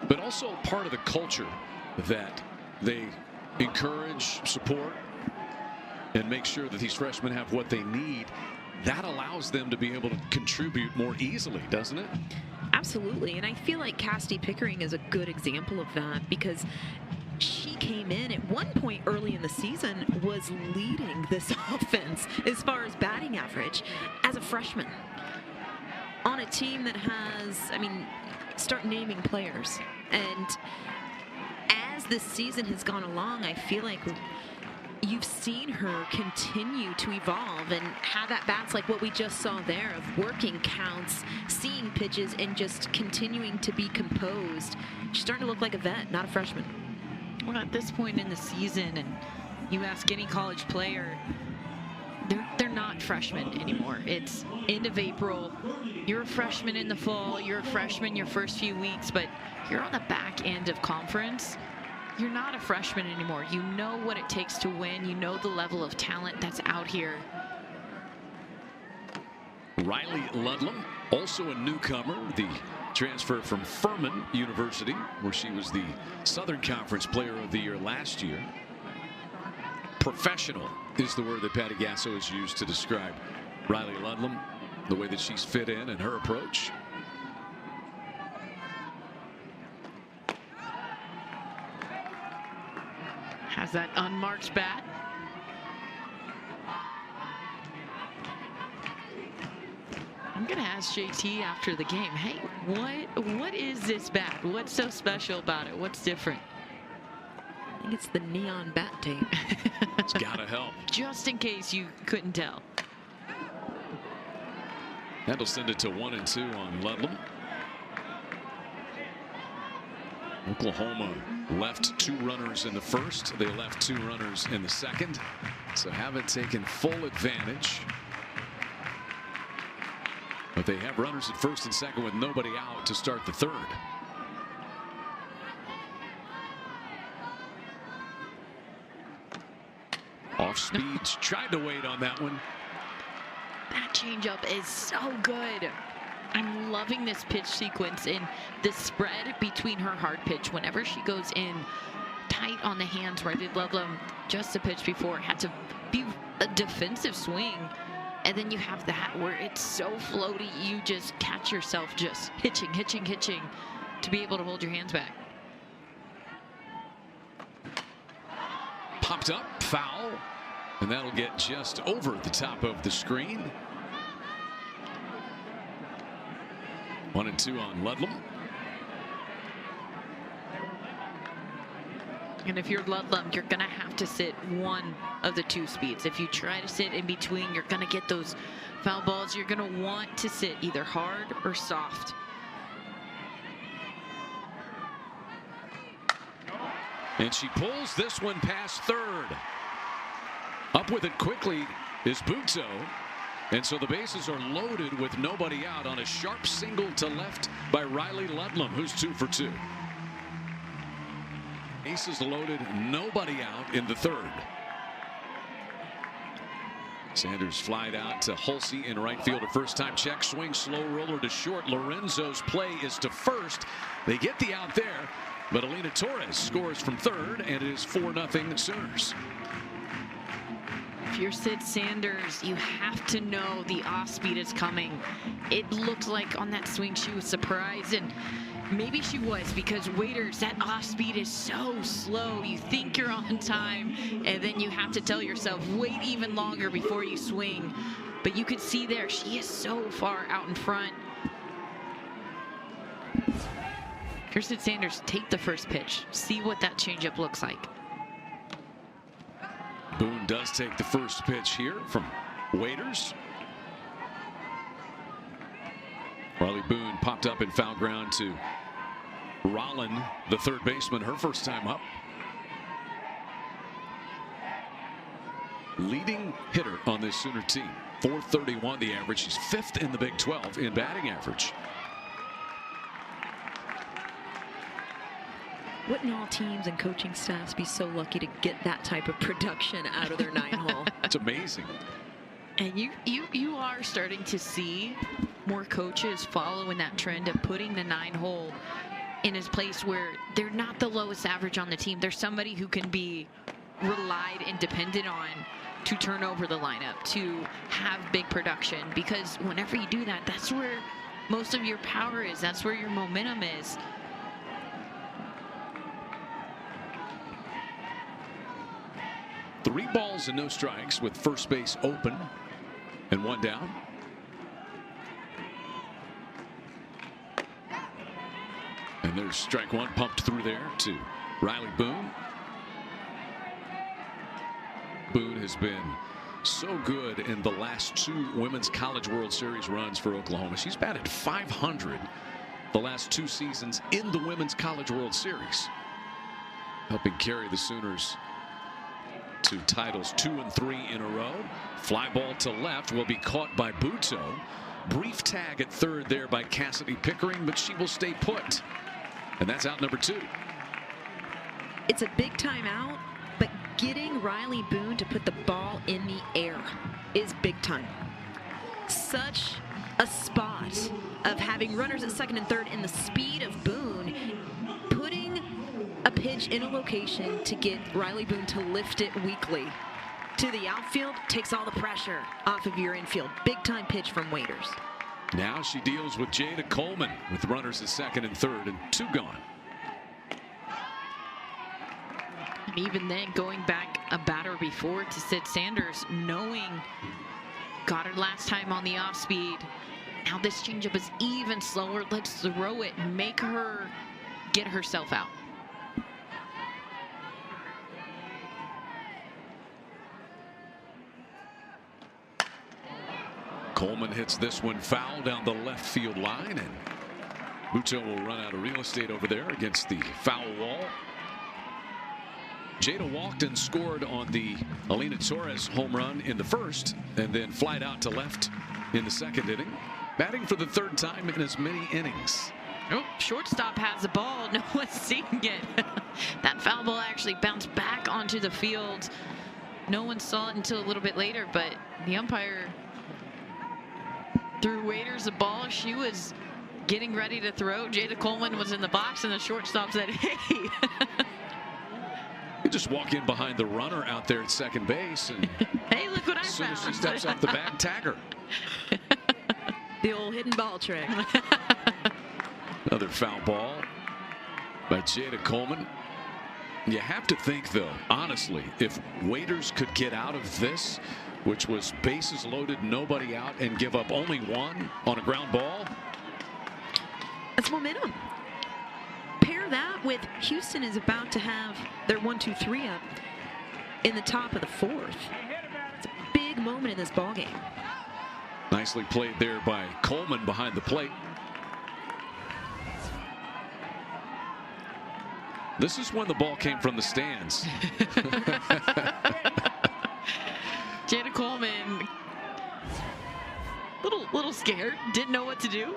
Speaker 1: But also part of the culture that they encourage, support, and make sure that these freshmen have what they need. That allows them to be able to contribute more easily, doesn't it?
Speaker 3: Absolutely, and I feel like Cassidy Pickering is a good example of that, because she came in at one point early in the season, was leading this offense as far as batting average as a freshman on a team that has, I mean, start naming players. And as this season has gone along, I feel like you've seen her continue to evolve and have at bats like what we just saw there, of working counts, seeing pitches, and just continuing to be composed. She's starting to look like a vet, not a freshman.
Speaker 2: Well, at this point in the season, and you ask any college player, they're not freshmen anymore. It's end of April. You're a freshman in the fall, you're a freshman your first few weeks, but you're on the back end of conference. You're not a freshman anymore. You know what it takes to win. You know the level of talent that's out here.
Speaker 1: Riley Ludlam, also a newcomer, the transfer from Furman University, where she was the Southern Conference Player of the Year last year. Professional is the word that Patty Gasso has used to describe Riley Ludlam, the way that she's fit in and her approach.
Speaker 2: Has that unmarked bat. I'm gonna ask JT after the game, hey, what is this bat? What's so special about it? What's different?
Speaker 3: I think it's the neon bat tape.
Speaker 1: It's gotta help.
Speaker 2: Just in case you couldn't tell.
Speaker 1: That'll send it to 1-2 on Ludlam. Oklahoma left 2 runners in the first. They left 2 runners in the second. So haven't taken full advantage. But they have runners at first and second with nobody out to start the third. Off speeds, tried to wait on that one.
Speaker 2: That changeup is so good. I'm loving this pitch sequence and the spread between her hard pitch. Whenever she goes in tight on the hands, where I did Ludlam just a pitch before, had to be a defensive swing. And then you have that where it's so floaty, you just catch yourself just hitching to be able to hold your hands back.
Speaker 1: Popped up, foul, and that'll get just over the top of the screen. 1-2 on Ludlam.
Speaker 2: And if you're Ludlam, you're going to have to sit one of the 2 speeds. If you try to sit in between, you're going to get those foul balls. You're going to want to sit either hard or soft.
Speaker 1: And she pulls this one past third. Up with it quickly is Buto. And so the bases are loaded with nobody out on a sharp single to left by Riley Ludlam, who's 2 for 2. Bases loaded, nobody out in the third. Sanders flied out to Hulsey in right field. A first-time check, swing, slow roller to short. Lorenzo's play is to first. They get the out there, but Alina Torres scores from third, and it is 4-0 Sooners.
Speaker 2: If you're Sid Sanders, you have to know the off speed is coming. It looked like on that swing she was surprised, and maybe she was, because Waiters, that off speed is so slow. You think you're on time, and then you have to tell yourself, wait even longer before you swing. But you could see there, she is so far out in front. Here's Sid Sanders, take the first pitch. See what that changeup looks like.
Speaker 1: Boone does take the first pitch here from Waiters. Riley Boone popped up in foul ground to Rollin, the third baseman, her first time up. Leading hitter on this Sooner team. .431 the average. She's 5th in the Big 12 in batting average.
Speaker 3: Wouldn't all teams and coaching staffs be so lucky to get that type of production out of their 9-hole?
Speaker 1: It's amazing.
Speaker 2: And you are starting to see more coaches follow in that trend of putting the 9-hole in a place where they're not the lowest average on the team. There's somebody who can be relied and depended on to turn over the lineup, to have big production. Because whenever you do that, that's where most of your power is. That's where your momentum is.
Speaker 1: Three balls and no strikes with first base open and 1 down. And there's strike 1 pumped through there to Riley Boone. Boone has been so good in the last 2 Women's College World Series runs for Oklahoma. She's batted .500 the last 2 seasons in the Women's College World Series, helping carry the Sooners to titles 2 and 3 in a row. Fly ball to left will be caught by Buto. Brief tag at third there by Cassidy Pickering, but she will stay put. And that's out number 2.
Speaker 3: It's a big timeout, but getting Riley Boone to put the ball in the air is big time. Such a spot of having runners at second and third, and the speed of Boone putting a pitch in a location to get Riley Boone to lift it weakly to the outfield takes all the pressure off of your infield. Big time pitch from Waiters.
Speaker 1: Now she deals with Jada Coleman with runners at second and third and 2 gone.
Speaker 2: And even then, going back a batter before to Sid Sanders, knowing got her last time on the off speed. Now this changeup is even slower. Let's throw it, make her get herself out.
Speaker 1: Coleman hits this one foul down the left field line, and Buto will run out of real estate over there against the foul wall. Jada walked and scored on the Alina Torres home run in the first, and then flied out to left in the second inning, batting for the 3rd time in as many innings.
Speaker 2: Oh, shortstop has the ball. No one's seeing it. That foul ball actually bounced back onto the field. No one saw it until a little bit later, but the umpire threw Waiters a ball. She was getting ready to throw. Jada Coleman was in the box, and the shortstop said, hey.
Speaker 1: You just walk in behind the runner out there at second base, and
Speaker 2: hey, look what I
Speaker 1: as soon
Speaker 2: found.
Speaker 1: as she steps off the bag, tag her.
Speaker 3: The old hidden ball trick.
Speaker 1: Another foul ball by Jada Coleman. You have to think, though, honestly, if Waiters could get out of this, which was bases loaded, nobody out, and give up only 1 on a ground ball.
Speaker 3: That's momentum. Pair that with Houston is about to have their 1-2-3 up in the top of the 4th. It's a big moment in this ball game.
Speaker 1: Nicely played there by Coleman behind the plate. This is when the ball came from the stands.
Speaker 2: Jada Coleman, little scared, didn't know what to do.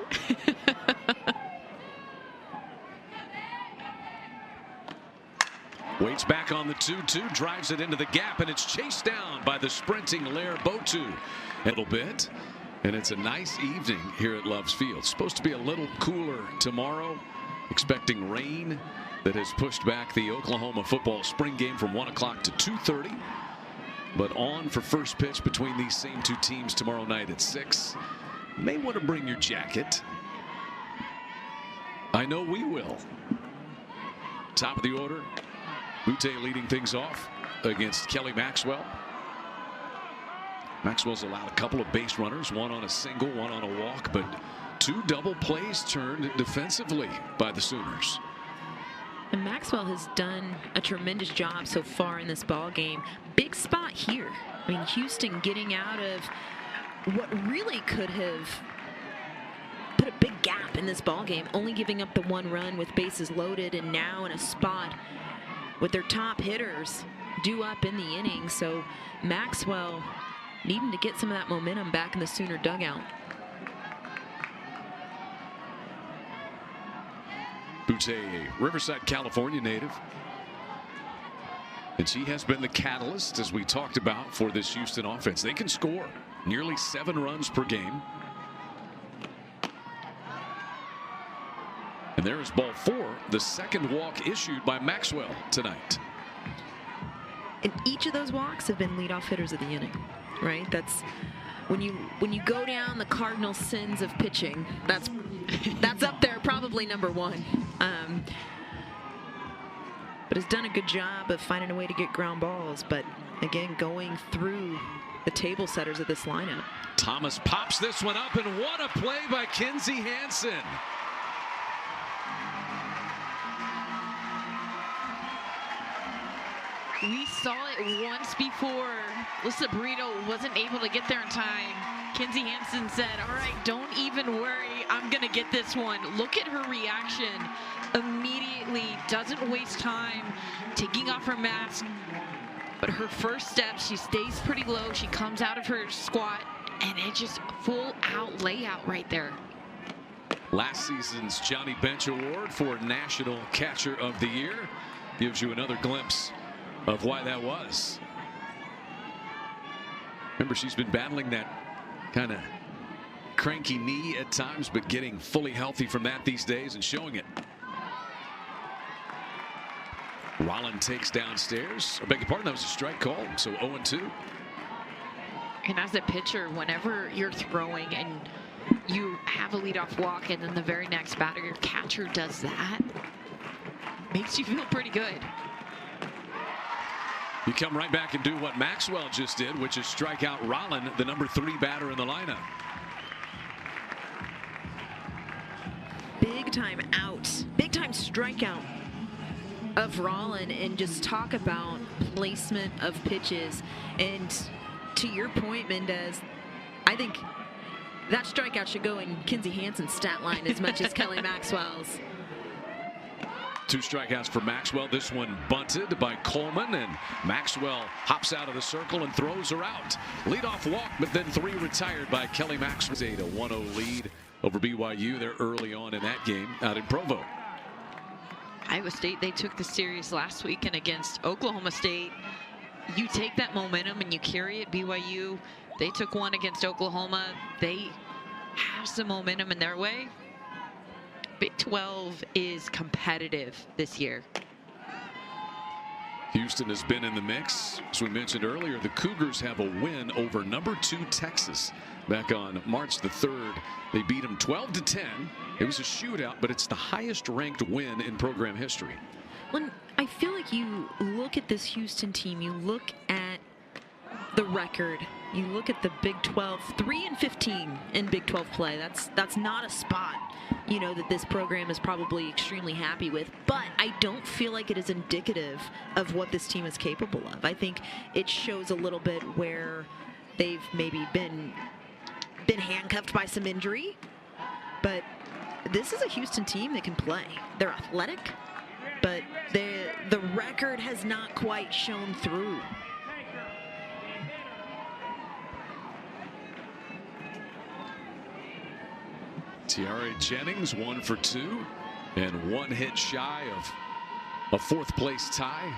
Speaker 1: Waits back on the 2-2, drives it into the gap, and it's chased down by the sprinting Lair Botu a little bit. And it's a nice evening here at Love's Field. Supposed to be a little cooler tomorrow. Expecting rain that has pushed back the Oklahoma football spring game from 1 o'clock to 2:30. But on for first pitch between these same 2 teams tomorrow night at 6. May want to bring your jacket. I know we will. Top of the order, Butte leading things off against Kelly Maxwell. Maxwell's allowed a couple of base runners, 1 on a single, 1 on a walk, but 2 double plays turned defensively by the Sooners.
Speaker 3: And Maxwell has done a tremendous job so far in this ball game. Big spot here. I mean, Houston getting out of what really could have put a big gap in this ball game, only giving up the 1 run with bases loaded, and now in a spot with their top hitters due up in the inning. So Maxwell needing to get some of that momentum back in the Sooner dugout.
Speaker 1: Butte, a Riverside, California native. And she has been the catalyst, as we talked about, for this Houston offense. They can score nearly 7 runs per game. And there is ball 4, the second walk issued by Maxwell tonight.
Speaker 3: And each of those walks have been leadoff hitters of the inning, right? That's when you go down the cardinal sins of pitching. That's up there, probably number 1. But has done a good job of finding a way to get ground balls. But again, going through the table setters of this lineup.
Speaker 1: Thomas pops this one up, and what a play by Kinsey Hansen.
Speaker 2: We saw it once before. Lisa Burrito wasn't able to get there in time. Kinsey Hansen said, all right, don't even worry. I'm going to get this one. Look at her reaction. Immediately, doesn't waste time, taking off her mask. But her first step, she stays pretty low. She comes out of her squat And it just full out layout right there.
Speaker 1: Last season's Johnny Bench Award for National Catcher of the Year gives you another glimpse of why that was. Remember, she's been battling that kind of cranky knee at times, but getting fully healthy from that these days and showing it. Rollin takes downstairs. I beg your pardon, that was a strike call, so 0-2.
Speaker 2: And as a pitcher, whenever you're throwing and you have a leadoff walk and then the very next batter, your catcher does that, makes you feel pretty good.
Speaker 1: You come right back and do what Maxwell just did, which is strike out Rollin, the number 3 batter in the lineup.
Speaker 3: Big time out, big time strikeout of Rollin, and just talk about placement of pitches. And to your point, Mendez, I think that strikeout should go in Kinsey Hansen's stat line as much as Kelly Maxwell's.
Speaker 1: 2 strikeouts for Maxwell. This one bunted by Coleman, and Maxwell hops out of the circle and throws her out. Leadoff walk, but then 3 retired by Kelly Maxwell. A 1-0 lead over BYU there early on in that game out in Provo.
Speaker 2: Iowa State, they took the series last weekend against Oklahoma State. You take that momentum and you carry it. BYU, they took one against Oklahoma. They have some momentum in their way. Big 12 is competitive this year.
Speaker 1: Houston has been in the mix. As we mentioned earlier, the Cougars have a win over number 2 Texas back on March the 3rd. They beat them 12-10. It was a shootout, but it's the highest ranked win in program history.
Speaker 3: When I feel like you look at this Houston team, you look at the record, you look at the Big 12, 3-15 in Big 12 play. That's not a spot, you know, that this program is probably extremely happy with, but I don't feel like it is indicative of what this team is capable of. I think it shows a little bit where they've maybe been handcuffed by some injury, but this is a Houston team that can play. They're athletic, but the record has not quite shown through.
Speaker 1: Tiare Jennings 1 for 2 and 1 hit shy of a 4th place tie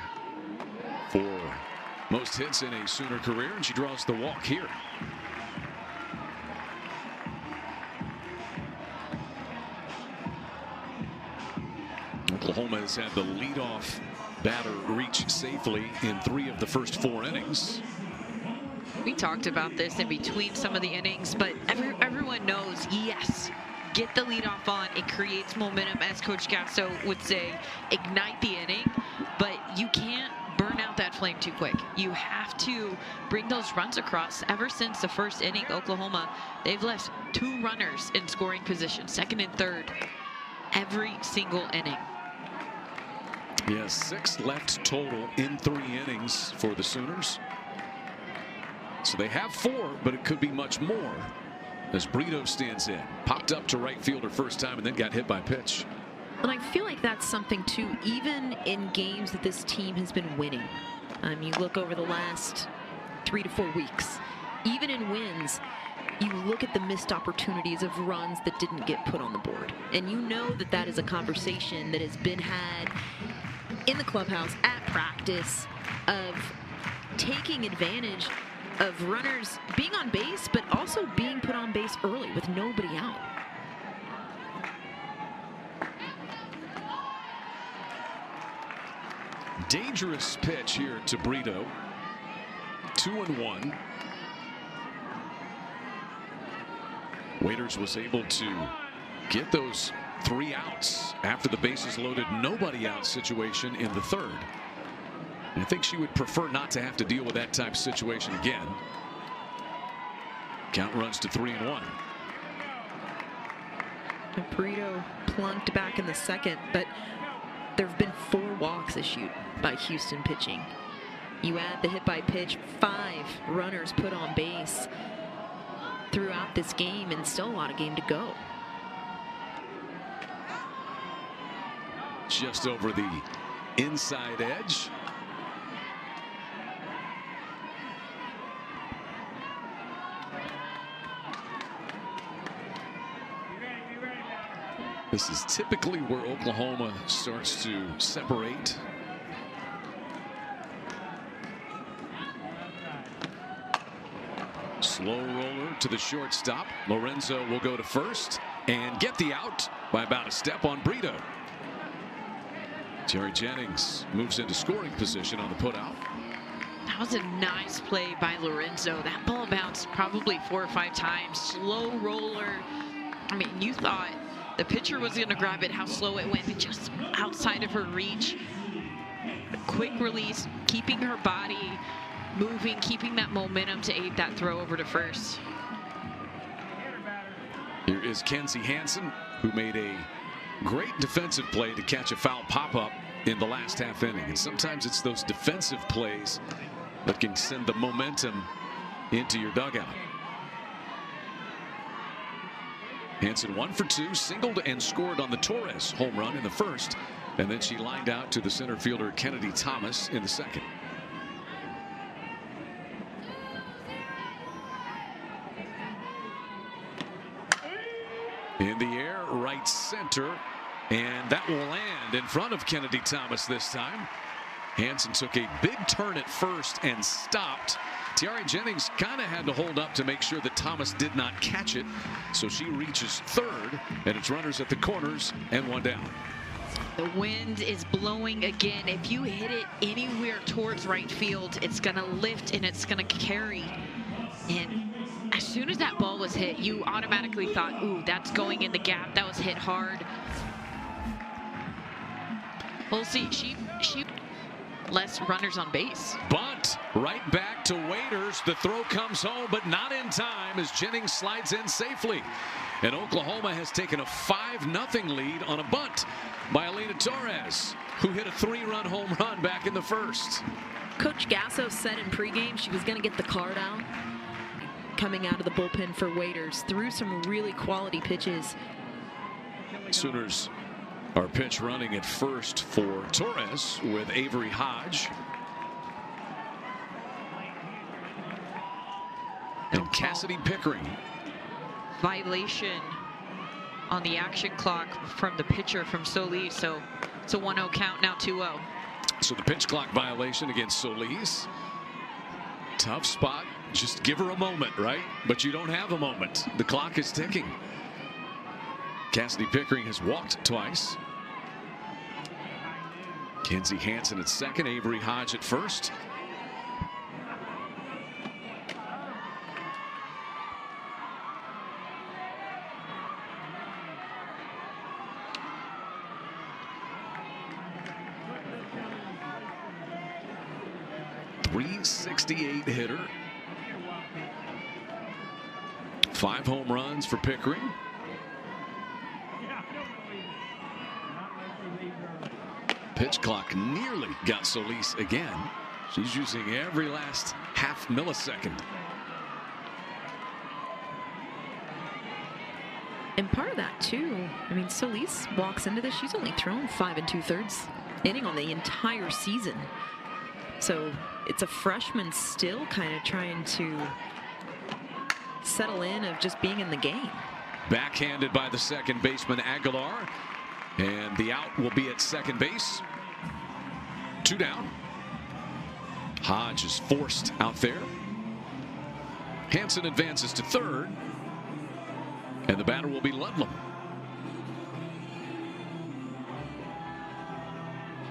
Speaker 1: for most hits in a Sooner career, and she draws the walk here. Oklahoma has had the leadoff batter reach safely in 3 of the first 4 innings.
Speaker 2: We talked about this in between some of the innings, but everyone knows, yes, get the leadoff on. It creates momentum, as Coach Gasso would say, ignite the inning, but you can't burn out that flame too quick. You have to bring those runs across. Ever since the first inning, Oklahoma, they've left 2 runners in scoring position, 2nd and 3rd, every single inning.
Speaker 1: Yes, 6 left total in 3 innings for the Sooners. So they have 4, but it could be much more as Brito stands in. Popped up to right field her first time and then got hit by pitch.
Speaker 3: And I feel like that's something too, even in games that this team has been winning. You look over the last 3 to 4 weeks, even in wins, you look at the missed opportunities of runs that didn't get put on the board. And you know that that is a conversation that has been had in the clubhouse, at practice, of taking advantage of runners being on base, but also being put on base early with nobody out.
Speaker 1: Dangerous pitch here to Brito. 2-1. Waiters was able to get those 3 outs after the bases loaded, nobody out situation in the 3rd. And I think she would prefer not to have to deal with that type of situation again. Count runs to 3-1.
Speaker 3: Brito plunked back in the 2nd, but there have been 4 walks issued by Houston pitching. You add the hit by pitch, 5 runners put on base throughout this game, and still a lot of game to go.
Speaker 1: Just over the inside edge. This is typically where Oklahoma starts to separate. Slow roller to the shortstop. Lorenzo will go to first and get the out by about a step on Brito. Jerry Jennings moves into scoring position on the putout.
Speaker 2: That was a nice play by Lorenzo. That ball bounced probably 4 or 5 times. Slow roller. I mean, you thought the pitcher was going to grab it, how slow it went, just outside of her reach. A quick release, keeping her body moving, keeping that momentum to aid that throw over to first.
Speaker 1: Here is Kenzie Hansen, who made a great defensive play to catch a foul pop-up in the last half inning. And sometimes it's those defensive plays that can send the momentum into your dugout. Hansen 1 for 2, singled and scored on the Torres home run in the first, and then she lined out to the center fielder Kennedy Thomas in the second. In the air, right center, and that will land in front of Kennedy Thomas this time. Hansen took a big turn at first and stopped. Tiare Jennings kind of had to hold up to make sure that Thomas did not catch it, so she reaches third, and it's runners at the corners and 1 down.
Speaker 2: The wind is blowing again. If you hit it anywhere towards right field, it's going to lift and it's going to carry. And as soon as that ball was hit, you automatically thought, ooh, that's going in the gap. That was hit hard. We'll see. She less runners on base.
Speaker 1: Bunt right back to Waiters. The throw comes home, but not in time as Jennings slides in safely. And Oklahoma has taken a 5-0 lead on a bunt by Alina Torres, who hit a 3-run home run back in the first.
Speaker 3: Coach Gasso said in pregame she was going to get the card out. Coming out of the bullpen for Waiters, threw some really quality pitches.
Speaker 1: Sooners are pitch running at first for Torres with Avery Hodge. And Cassidy Pickering.
Speaker 2: Violation on the action clock from the pitcher from Solis, so it's a 1-0 count, now 2-0.
Speaker 1: So the pitch clock violation against Solis. Tough spot. Just give her a moment, right? But you don't have a moment. The clock is ticking. Cassidy Pickering has walked twice. Kenzie Hansen at second, Avery Hodge at first. .368 hitter. 5 home runs for Pickering. Pitch clock nearly got Solis again. She's using every last half millisecond.
Speaker 3: And part of that too, I mean, Solis walks into this, she's only thrown 5 2/3 inning on the entire season. So it's a freshman still kind of trying to settle in of just being in the game.
Speaker 1: Backhanded by the second baseman Aguilar, and the out will be at second base. 2 down. Hodge is forced out there. Hansen advances to third, and the batter will be Ludlam.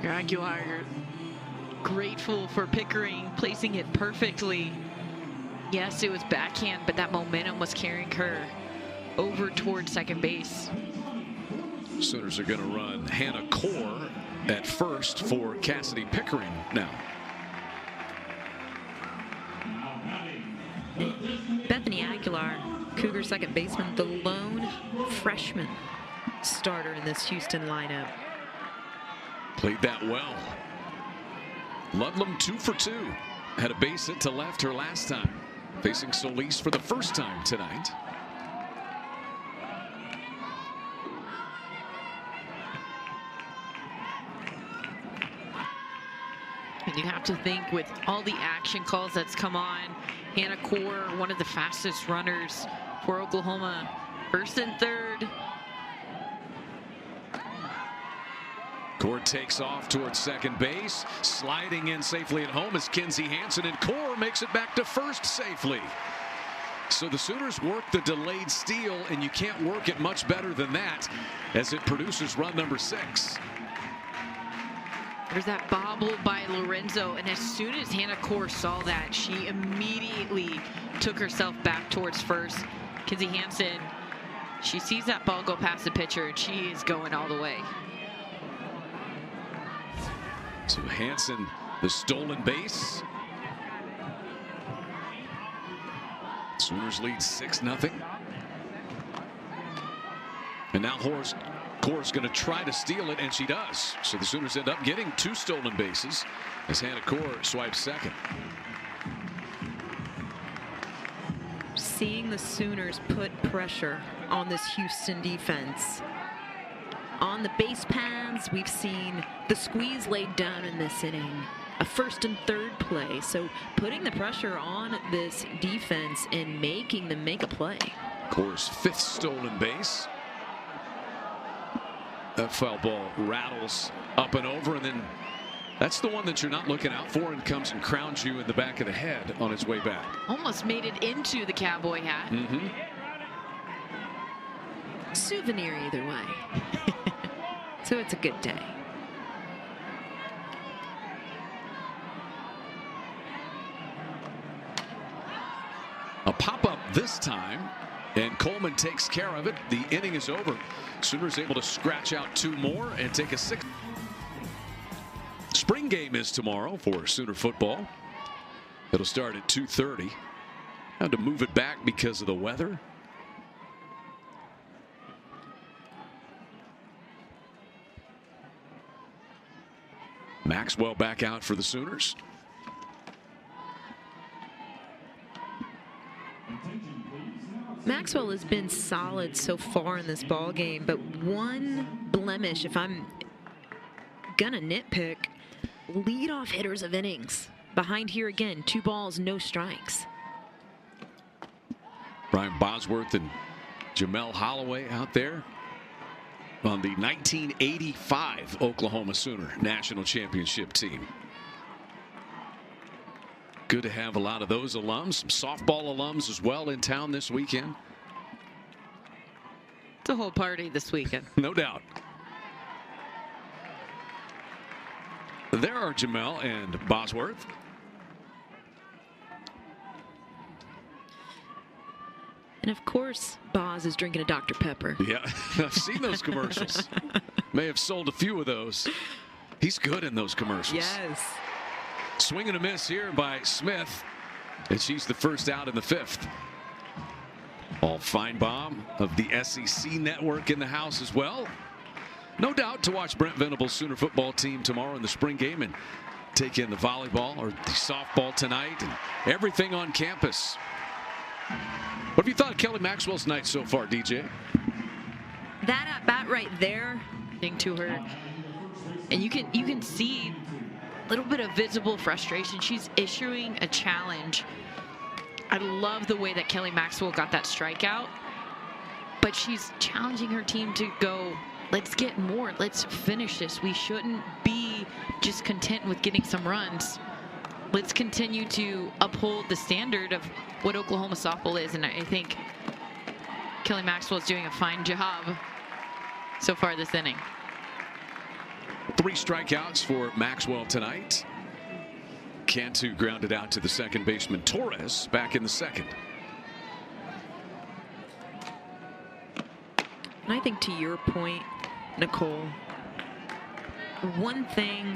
Speaker 2: Aguilar, you're grateful for Pickering placing it perfectly. Yes, it was backhand, but that momentum was carrying her over towards second base.
Speaker 1: Sooners are going to run Hannah Core at first for Cassidy Pickering now.
Speaker 3: Bethany Aguilar, Cougar second baseman, the lone freshman starter in this Houston lineup.
Speaker 1: Played that well. Ludlam 2 for 2. Had a base hit to left her last time. Facing Solis for the first time tonight.
Speaker 2: And you have to think with all the action calls that's come on, Hannah Core, one of the fastest runners for Oklahoma, first and third.
Speaker 1: Cord takes off towards second base. Sliding in safely at home is Kinsey Hansen, and Core makes it back to first safely. So the Sooners work the delayed steal, and you can't work it much better than that as it produces run number 6.
Speaker 2: There's that bobble by Lorenzo, and as soon as Hannah Core saw that, she immediately took herself back towards first. Kinsey Hansen, she sees that ball go past the pitcher, and she is going all the way.
Speaker 1: So Hansen, the stolen base. Sooners lead 6-0. And now Core's going to try to steal it, and she does. So the Sooners end up getting 2 stolen bases as Hannah Core swipes second.
Speaker 3: Seeing the Sooners put pressure on this Houston defense. On the base paths, we've seen the squeeze laid down in this inning. A first and third play. So putting the pressure on this defense and making them make a play.
Speaker 1: Core's 5th stolen base. That foul ball rattles up and over, and then that's the one that you're not looking out for and comes and crowns you in the back of the head on its way back.
Speaker 2: Almost made it into the cowboy hat.
Speaker 3: Souvenir either way. So it's a good day.
Speaker 1: A pop-up this time, and Coleman takes care of it. The inning is over. Sooners able to scratch out 2 more and take a 6th. Spring game is tomorrow for Sooner football. It'll start at 2:30. Had to move it back because of the weather. Maxwell back out for the Sooners.
Speaker 3: Maxwell has been solid so far in this ball game, but one blemish, if I'm gonna nitpick, leadoff hitters of innings. Behind here again, 2 balls, no strikes.
Speaker 1: Brian Bosworth and Jamel Holloway out there on the 1985 Oklahoma Sooner National Championship team. Good to have a lot of those alums, some softball alums as well in town this weekend.
Speaker 2: It's a whole party this weekend.
Speaker 1: No doubt. There are Jamel and Bosworth.
Speaker 3: And of course, Boz is drinking a Dr. Pepper.
Speaker 1: Yeah, I've seen those commercials. May have sold a few of those. He's good in those commercials.
Speaker 3: Yes.
Speaker 1: Swing and a miss here by Smith, and she's the first out in the 5th. Paul Feinbaum of the SEC Network in the house as well. No doubt to watch Brent Venable's Sooner football team tomorrow in the spring game and take in the volleyball or the softball tonight and everything on campus. What have you thought of Kelly Maxwell's night so far, DJ?
Speaker 3: That at bat right there.
Speaker 2: To her, and you can see a little bit of visible frustration. She's issuing a challenge. I love the way that Kelly Maxwell got that strikeout, but she's challenging her team to go, let's get more, let's finish this. We shouldn't be just content with getting some runs. Let's continue to uphold the standard of what Oklahoma softball is, and I think Kelly Maxwell is doing a fine job so far this inning.
Speaker 1: 3 strikeouts for Maxwell tonight. Cantu grounded out to the second baseman Torres back in the 2nd.
Speaker 3: And I think to your point, Nicole, one thing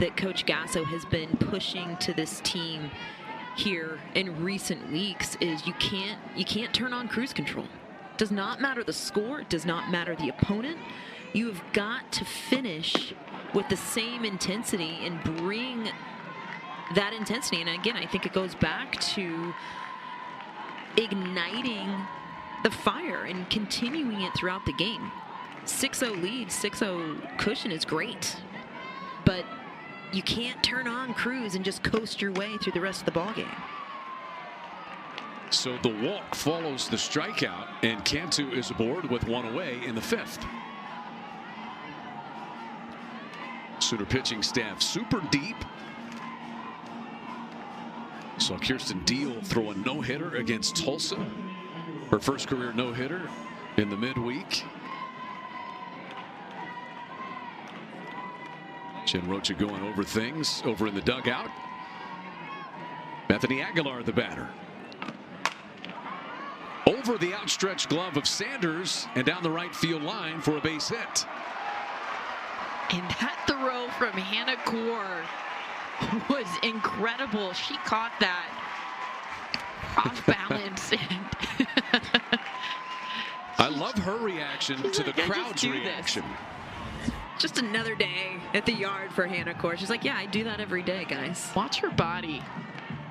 Speaker 3: that Coach Gasso has been pushing to this team here in recent weeks is you can't turn on cruise control. It does not matter the score, it does not matter the opponent. You have got to finish with the same intensity and bring that intensity. And again, I think it goes back to igniting the fire and continuing it throughout the game. 6-0 lead, 6-0 cushion is great, but you can't turn on cruise and just coast your way through the rest of the ballgame.
Speaker 1: So the walk follows the strikeout, and Cantu is aboard with 1 away in the 5th. Sooner pitching staff super deep. Saw Kirsten Deal throw a no-hitter against Tulsa. Her first career no-hitter in the midweek. Jen Rocha going over things over in the dugout. Bethany Aguilar, the batter. Over the outstretched glove of Sanders and down the right field line for a base hit.
Speaker 2: And that throw from Hannah Core was incredible. She caught that off balance.
Speaker 1: I love her reaction to the crowd's reaction.
Speaker 3: Just another day at the yard for Hannah Core. She's like, yeah, I do that every day, guys.
Speaker 2: Watch her body.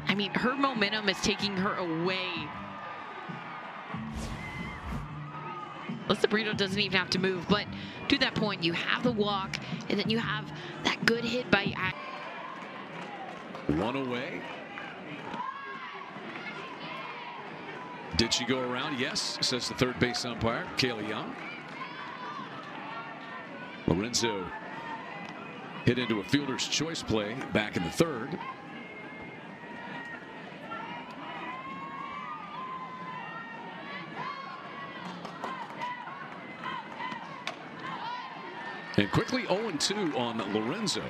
Speaker 2: I mean, her momentum is taking her away. Burrito doesn't even have to move, but to that point, you have the walk, and then you have that good hit by...
Speaker 1: One away. Did she go around? Yes, says the third base umpire, Kaylee Young. Lorenzo hit into a fielder's choice play back in the third. And quickly 0-2 on Lorenzo.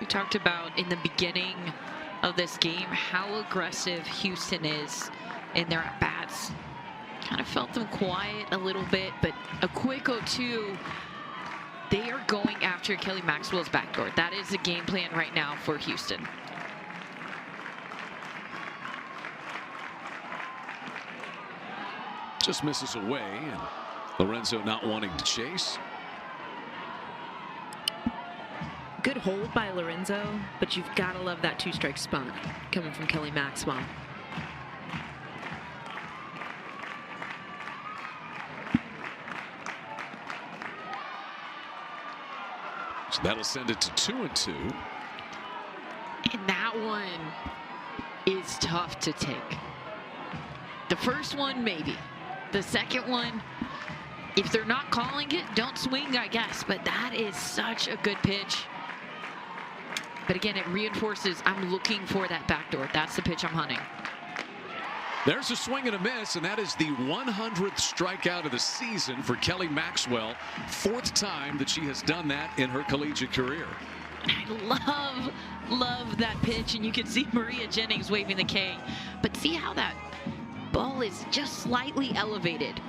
Speaker 2: We talked about in the beginning of this game how aggressive Houston is in their at-bats. Kind of felt them quiet a little bit, but a quick 0-2. They are going after Kelly Maxwell's backdoor. That is the game plan right now for Houston.
Speaker 1: Just misses away, and Lorenzo not wanting to chase.
Speaker 3: Good hold by Lorenzo, but you've got to love that two-strike spot coming from Kelly Maxwell.
Speaker 1: So that'll send it to 2-2.
Speaker 2: And that one is tough to take. The first one, maybe. The second one, if they're not calling it, don't swing, I guess. But that is such a good pitch. But again, it reinforces I'm looking for that backdoor. That's the pitch I'm hunting.
Speaker 1: There's a swing and a miss, and that is the 100th strikeout of the season for Kelly Maxwell. Fourth time that she has done that in her collegiate career.
Speaker 2: I love that pitch, and you can see Maria Jennings waving the K. But see how that ball is just slightly elevated.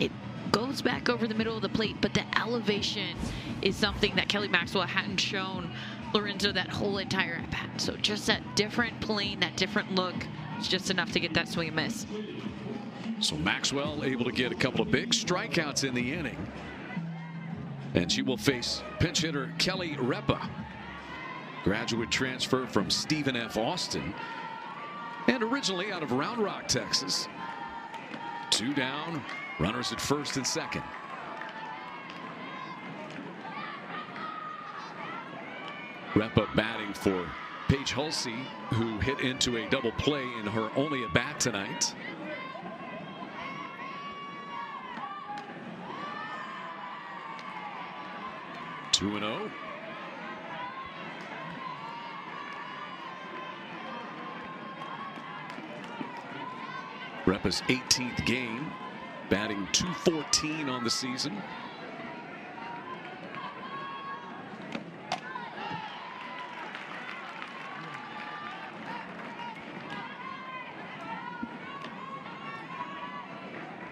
Speaker 2: It goes back over the middle of the plate, but the elevation is something that Kelly Maxwell hadn't shown Lorenzo that whole entire at-bat. So just that different plane, that different look, is just enough to get that swing and miss.
Speaker 1: So Maxwell able to get a couple of big strikeouts in the inning. And she will face pinch hitter Kelly Repa, graduate transfer from Stephen F. Austin, and originally out of Round Rock, Texas. 2 down, runners at first and second. Repa batting for Paige Hulsey, who hit into a double play in her only at bat tonight. Two and 0. Repa's 18th game, batting .214 on the season.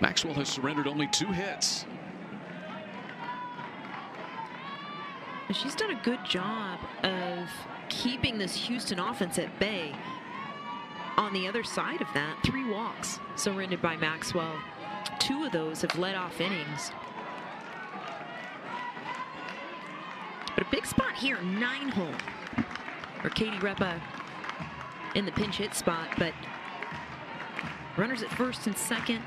Speaker 1: Maxwell has surrendered only 2 hits.
Speaker 3: She's done a good job of keeping this Houston offense at bay. On the other side of that, 3 walks surrendered by Maxwell. 2 of those have led off innings. But a big spot here, 9 hole for Katie Repa in the pinch hit spot, but runners at first and second.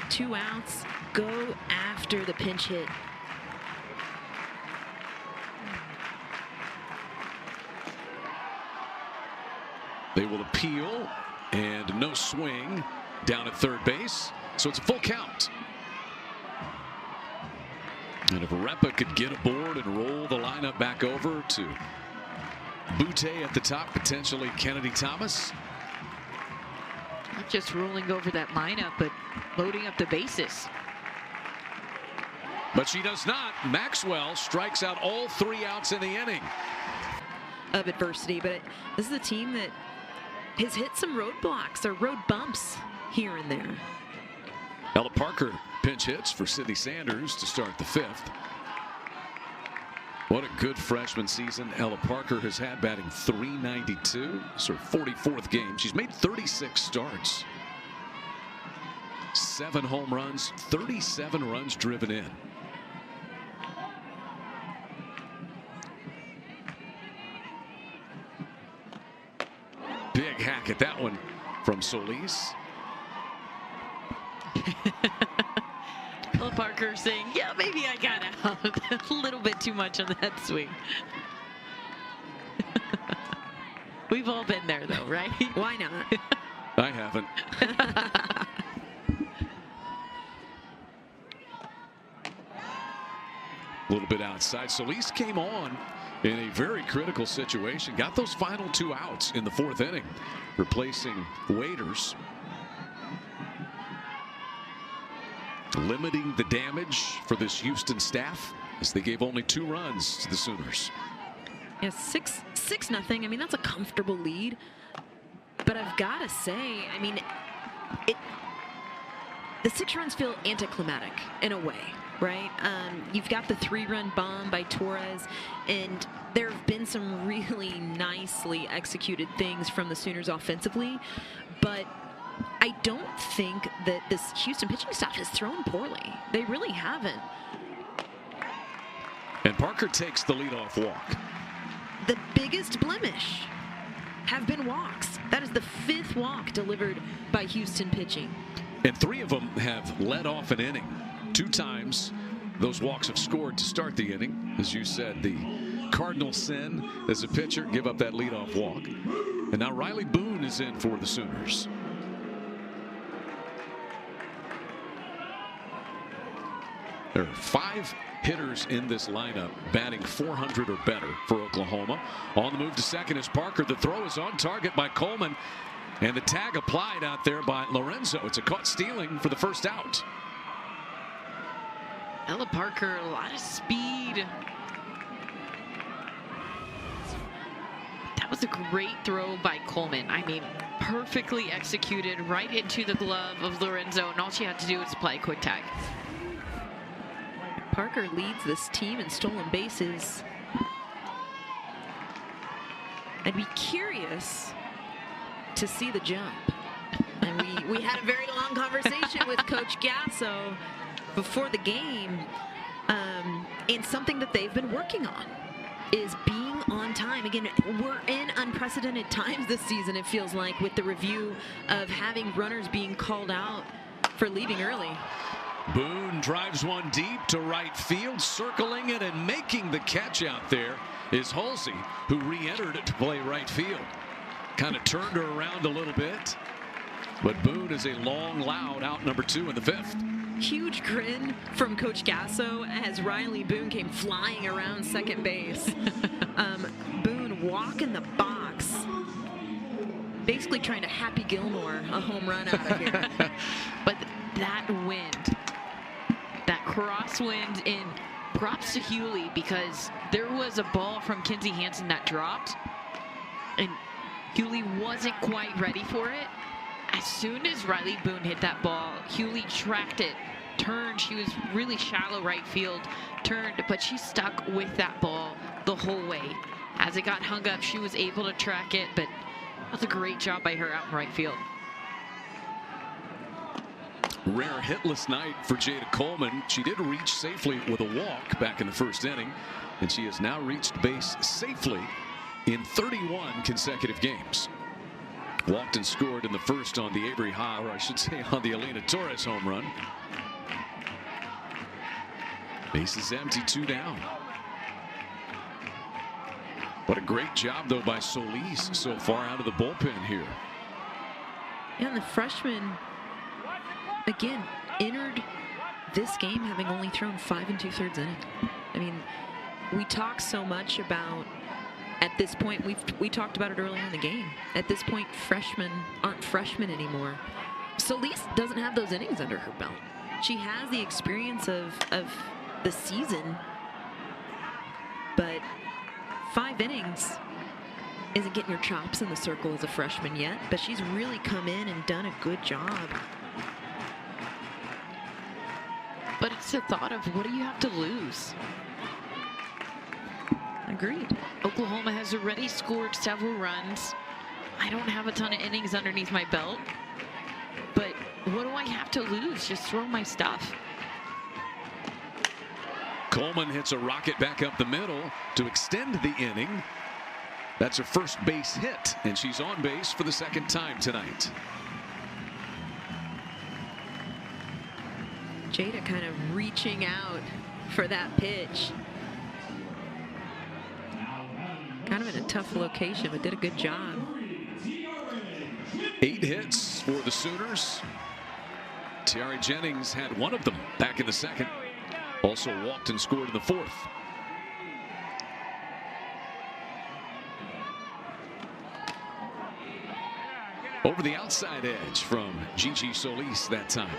Speaker 3: 2 outs, go after the pinch hit.
Speaker 1: They will appeal, and no swing down at third base, so it's a full count. And if Repa could get aboard and roll the lineup back over to Butte at the top, potentially Kennedy Thomas.
Speaker 2: Not just rolling over that lineup, but loading up the bases.
Speaker 1: But she does not. Maxwell strikes out all 3 outs in the inning.
Speaker 3: Of adversity, but this is a team that has hit some roadblocks or road bumps here and there.
Speaker 1: Ella Parker pinch hits for Sydney Sanders to start the 5th. What a good freshman season Ella Parker has had, batting .392. It's her 44th game. She's made 36 starts. 7 home runs, 37 runs driven in. Big hack at that one from Solis.
Speaker 2: Ella Parker saying, yeah, maybe I got out a little bit too much on that swing. We've all been there, though, right?
Speaker 3: Why not?
Speaker 1: I haven't. A little bit outside. Solis came on in a very critical situation. Got those final 2 outs in the 4th inning, replacing Waiters. Limiting the damage for this Houston staff as they gave only 2 runs to the Sooners.
Speaker 3: Yeah, 6-0. I mean, that's a comfortable lead. But I've got to say, I mean, the 6 runs feel anticlimactic in a way, right? You've got the 3-run bomb by Torres, and there have been some really nicely executed things from the Sooners offensively, but I don't think that this Houston pitching staff has thrown poorly. They really haven't.
Speaker 1: And Parker takes the leadoff walk.
Speaker 3: The biggest blemish have been walks. That is the 5th walk delivered by Houston pitching.
Speaker 1: And 3 of them have led off an inning. 2 times those walks have scored to start the inning. As you said, the cardinal sin as a pitcher, give up that leadoff walk. And now Riley Boone is in for the Sooners. There are 5 hitters in this lineup batting .400 or better for Oklahoma. On the move to second is Parker. The throw is on target by Coleman. And the tag applied out there by Lorenzo. It's a caught stealing for the first out.
Speaker 2: Ella Parker, a lot of speed. That was a great throw by Coleman. I mean, perfectly executed right into the glove of Lorenzo, and all she had to do was apply a quick tag.
Speaker 3: Parker leads this team in stolen bases. I'd be curious to see the jump. And we had a very long conversation with Coach Gasso before the game, and something that they've been working on is being on time. Again, we're in unprecedented times this season, it feels like, with the review of having runners being called out for leaving early.
Speaker 1: Boone drives one deep to right field, circling it and making the catch out there is Halsey, who re-entered it to play right field. Kind of turned her around a little bit, but Boone is a long, loud out number 2 in the 5th.
Speaker 3: Huge grin from Coach Gasso as Riley Boone came flying around second base. Boone walking the box, basically trying to Happy Gilmore a home run out of here.
Speaker 2: But that wind, that crosswind, in props to Hewley, because there was a ball from Kinsey Hansen that dropped, and Hewley wasn't quite ready for it. As soon as Riley Boone hit that ball, Hewley tracked it, turned. She was really shallow right field, turned, but she stuck with that ball the whole way. As it got hung up, she was able to track it, but that's a great job by her out in right field.
Speaker 1: Rare hitless night for Jada Coleman. She did reach safely with a walk back in the 1st inning, and she has now reached base safely in 31 consecutive games. Walked and scored in the 1st on the Avery Ha, or I should say on the Elena Torres home run. Base is empty, 2 down. What a great job, though, by Solis so far out of the bullpen here.
Speaker 3: And the freshman, again, entered this game having only thrown 5 2/3 innings. I mean, we talk so much about, at this point, we talked about it earlier in the game. At this point, freshmen aren't freshmen anymore. Solis doesn't have those innings under her belt. She has the experience of the season, but 5 innings isn't getting her chops in the circle as a freshman yet, but she's really come in and done a good job.
Speaker 2: But it's the thought of, what do you have to lose?
Speaker 3: Agreed.
Speaker 2: Oklahoma has already scored several runs. I don't have a ton of innings underneath my belt, but what do I have to lose? Just throw my stuff.
Speaker 1: Coleman hits a rocket back up the middle to extend the inning. That's her first base hit, and she's on base for the second time tonight.
Speaker 3: Jada kind of reaching out for that pitch. Kind of in a tough location, but did a good job.
Speaker 1: 8 hits for the Sooners. Tiare Jennings had 1 of them back in the second. Also walked and scored in the 4th. Over the outside edge from Gigi Solis that time.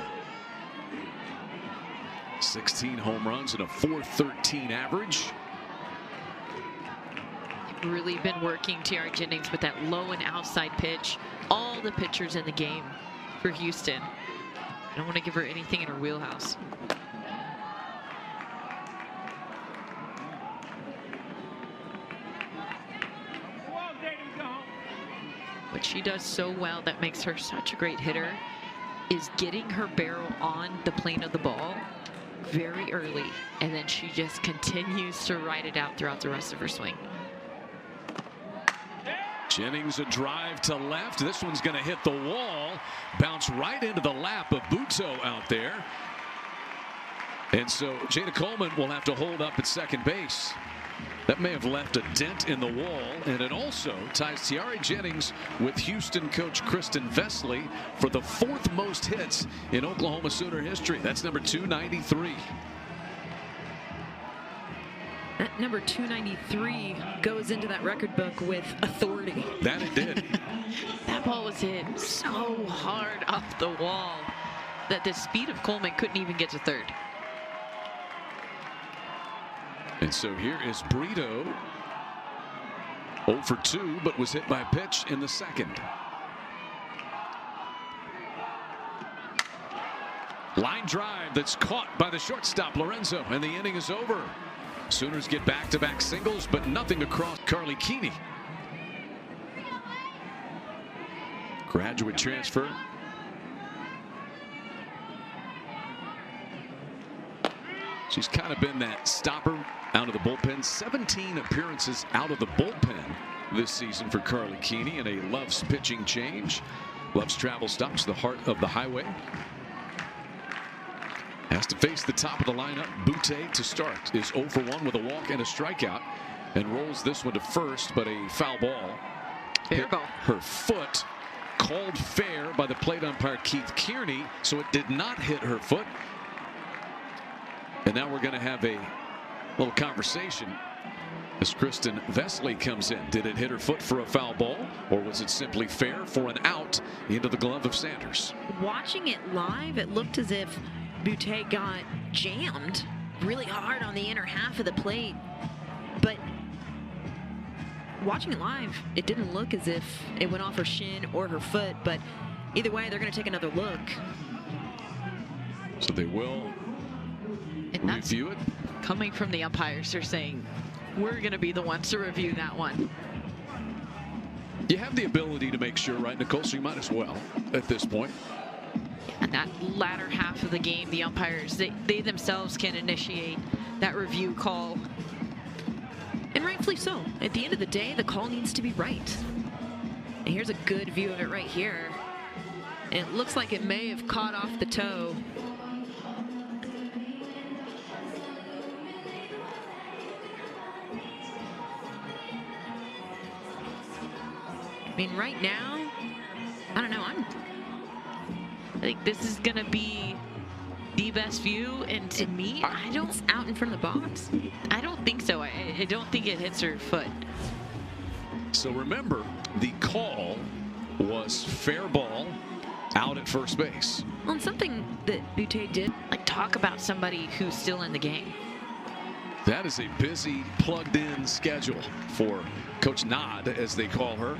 Speaker 1: 16 home runs and a .413 average.
Speaker 2: Really been working Tiare Jennings with that low and outside pitch. All the pitchers in the game for Houston. I don't want to give her anything in her wheelhouse. What she does so well that makes her such a great hitter is getting her barrel on the plane of the ball very early, and then she just continues to ride it out throughout the rest of her swing.
Speaker 1: Jennings, a drive to left. This one's going to hit the wall, bounce right into the lap of Buto out there. And so Jada Coleman will have to hold up at second base. That may have left a dent in the wall, and it also ties Tiare Jennings with Houston coach Kristen Vesely for the 4th most hits in Oklahoma Sooner history. That's number 293.
Speaker 3: That number 293 goes into that record book with authority.
Speaker 1: That it did.
Speaker 2: That ball was hit so hard off the wall that the speed of Coleman couldn't even get to third.
Speaker 1: And so here is Brito, 0 for 2, but was hit by a pitch in the second. Line drive that's caught by the shortstop Lorenzo, and the inning is over. Sooners get back-to-back singles, but nothing across Carly Keeney. Graduate transfer. She's kind of been that stopper out of the bullpen. 17 appearances out of the bullpen this season for Carly Keeney, and a loves pitching change. Loves travel stops the heart of the highway. Has to face the top of the lineup. Butte to start is 0 for 1 with a walk and a strikeout, and rolls this one to first, but a foul ball.
Speaker 2: Fair ball.
Speaker 1: Her foot called fair by the plate umpire Keith Kearney, so it did not hit her foot. And now we're going to have a little conversation as Kristen Vesely comes in. Did it hit her foot for a foul ball, or was it simply fair for an out into the glove of Sanders?
Speaker 3: Watching it live, it looked as if Butte got jammed really hard on the inner half of the plate. But watching it live, it didn't look as if it went off her shin or her foot. But either way, they're going to take another look.
Speaker 1: So they will review it.
Speaker 2: Coming from the umpires, they're saying, we're going to be the ones to review that one.
Speaker 1: You have the ability to make sure, right, Nicole? So you might as well at this point.
Speaker 2: And that latter half of the game, the umpires, they themselves can initiate that review call.
Speaker 3: And rightfully so. At the end of the day, the call needs to be right. And here's a good view of it right here. And it looks like it may have caught off the toe. I mean, right now, I don't know.
Speaker 2: I think this is going to be the best view, and to me,
Speaker 3: It's out in front of the box.
Speaker 2: I don't think so. I don't think it hits her foot.
Speaker 1: So remember, the call was fair ball out at first base.
Speaker 3: Well, and something that Butte did.
Speaker 2: Like, talk about somebody who's still in the game.
Speaker 1: That is a busy, plugged-in schedule for Coach Nod, as they call her.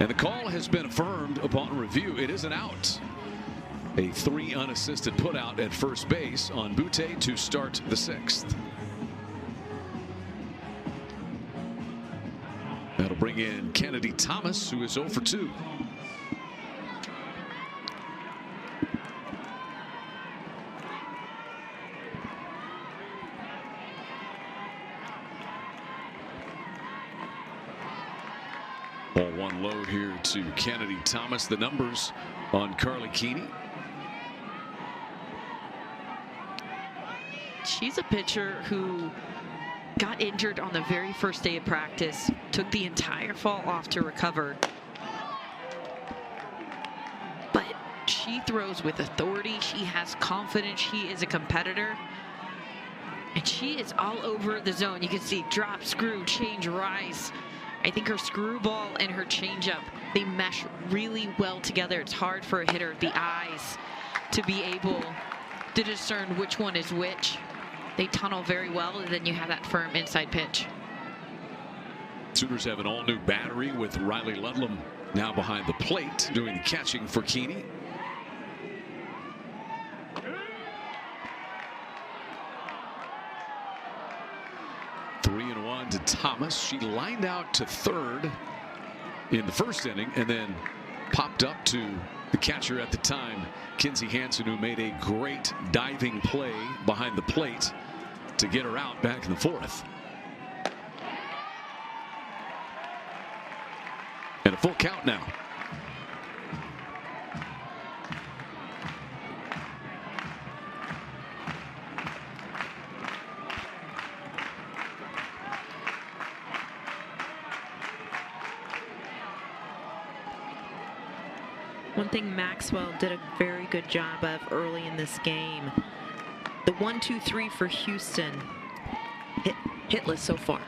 Speaker 1: And the call has been affirmed upon review. It is an out. A 3 unassisted putout at first base on Butte to start the 6th. That'll bring in Kennedy Thomas, who is 0 for 2. Ball one low here to Kennedy Thomas. The numbers on Carly Keeney.
Speaker 2: She's a pitcher who got injured on the very first day of practice, took the entire fall off to recover. But she throws with authority. She has confidence. She is a competitor. And she is all over the zone. You can see drop, screw, change, rise. I think her screwball and her changeup, they mesh really well together. It's hard for a hitter, the eyes, to be able to discern which one is which. They tunnel very well, and then you have that firm inside pitch.
Speaker 1: Sooners have an all-new battery with Riley Ludlam now behind the plate doing the catching for Keeney. Three and one to Thomas. She lined out to third in the first inning and then popped up to the catcher at the time, Kinsey Hansen, who made a great diving play behind the plate to get her out back in the 4th. And a full count now.
Speaker 3: One thing Maxwell did a very good job of early in this game. The 1-2-3 for Houston, hitless so far.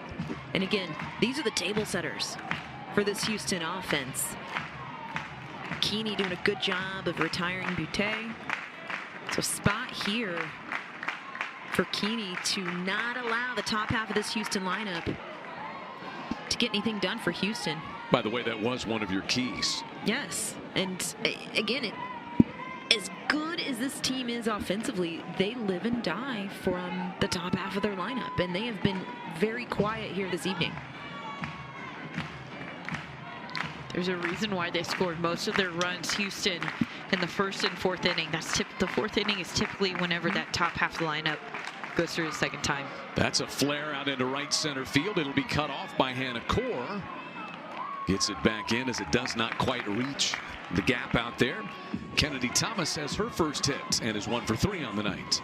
Speaker 3: And again, these are the table setters for this Houston offense. Keeney doing a good job of retiring Butte. So spot here for Keeney to not allow the top half of this Houston lineup to get anything done for Houston.
Speaker 1: By the way, that was one of your keys.
Speaker 3: Yes, and again, as good as this team is offensively, they live and die from the top half of their lineup, and they have been very quiet here this evening.
Speaker 2: There's a reason why they scored most of their runs, Houston, in the 1st and 4th inning. That's the 4th inning is typically whenever that top half of the lineup goes through the second time.
Speaker 1: That's a flare out into right center field. It'll be cut off by Hannah Kaur. Gets it back in as it does not quite reach the gap out there. Kennedy Thomas has her first hit and is 1 for 3 on the night.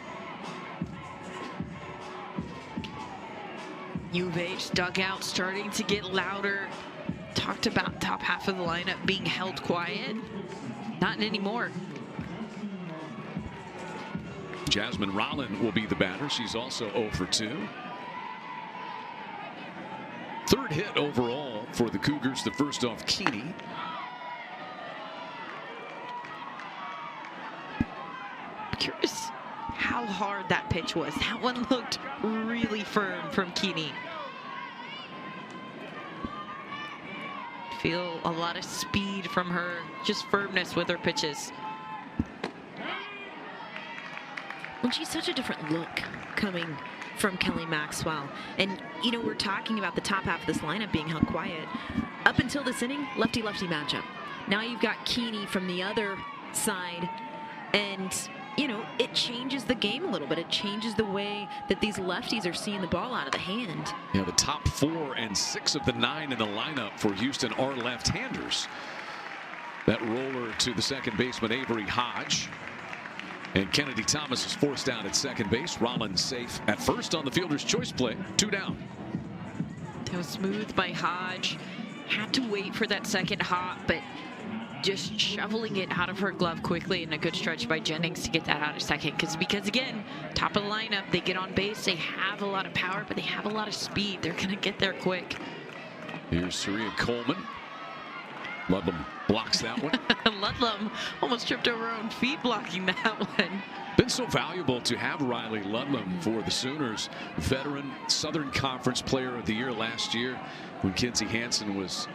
Speaker 2: U of H dugout starting to get louder. Talked about top half of the lineup being held quiet. Not anymore.
Speaker 1: Jasmine Rollin will be the batter. She's also 0 for 2. 3rd hit overall for the Cougars, the first off Keeney.
Speaker 2: Curious how hard that pitch was. That one looked really firm from Keeney. Feel a lot of speed from her, just firmness with her pitches.
Speaker 3: Well, she's such a different look coming from Kelly Maxwell. And, you know, we're talking about the top half of this lineup being held quiet. Up until this inning, lefty-lefty matchup. Now you've got Keeney from the other side. And, you know, it changes the game a little bit. It changes the way that these lefties are seeing the ball out of the hand.
Speaker 1: Yeah, the top 4 and 6 of the 9 in the lineup for Houston are left-handers. That roller to the second baseman, Avery Hodge. And Kennedy Thomas is forced out at second base. Rollins safe at first on the fielder's choice play. 2 down.
Speaker 2: That was smooth by Hodge. Had to wait for that second hop, but just shoveling it out of her glove quickly, and a good stretch by Jennings to get that out of second. Because again, top of the lineup, they get on base, they have a lot of power, but they have a lot of speed. They're going to get there quick.
Speaker 1: Here's Saria Coleman. Ludlam blocks that one.
Speaker 2: Ludlam almost tripped over her own feet blocking that one.
Speaker 1: Been so valuable to have Riley Ludlam for the Sooners. Veteran Southern Conference Player of the Year last year when Kinsey Hansen was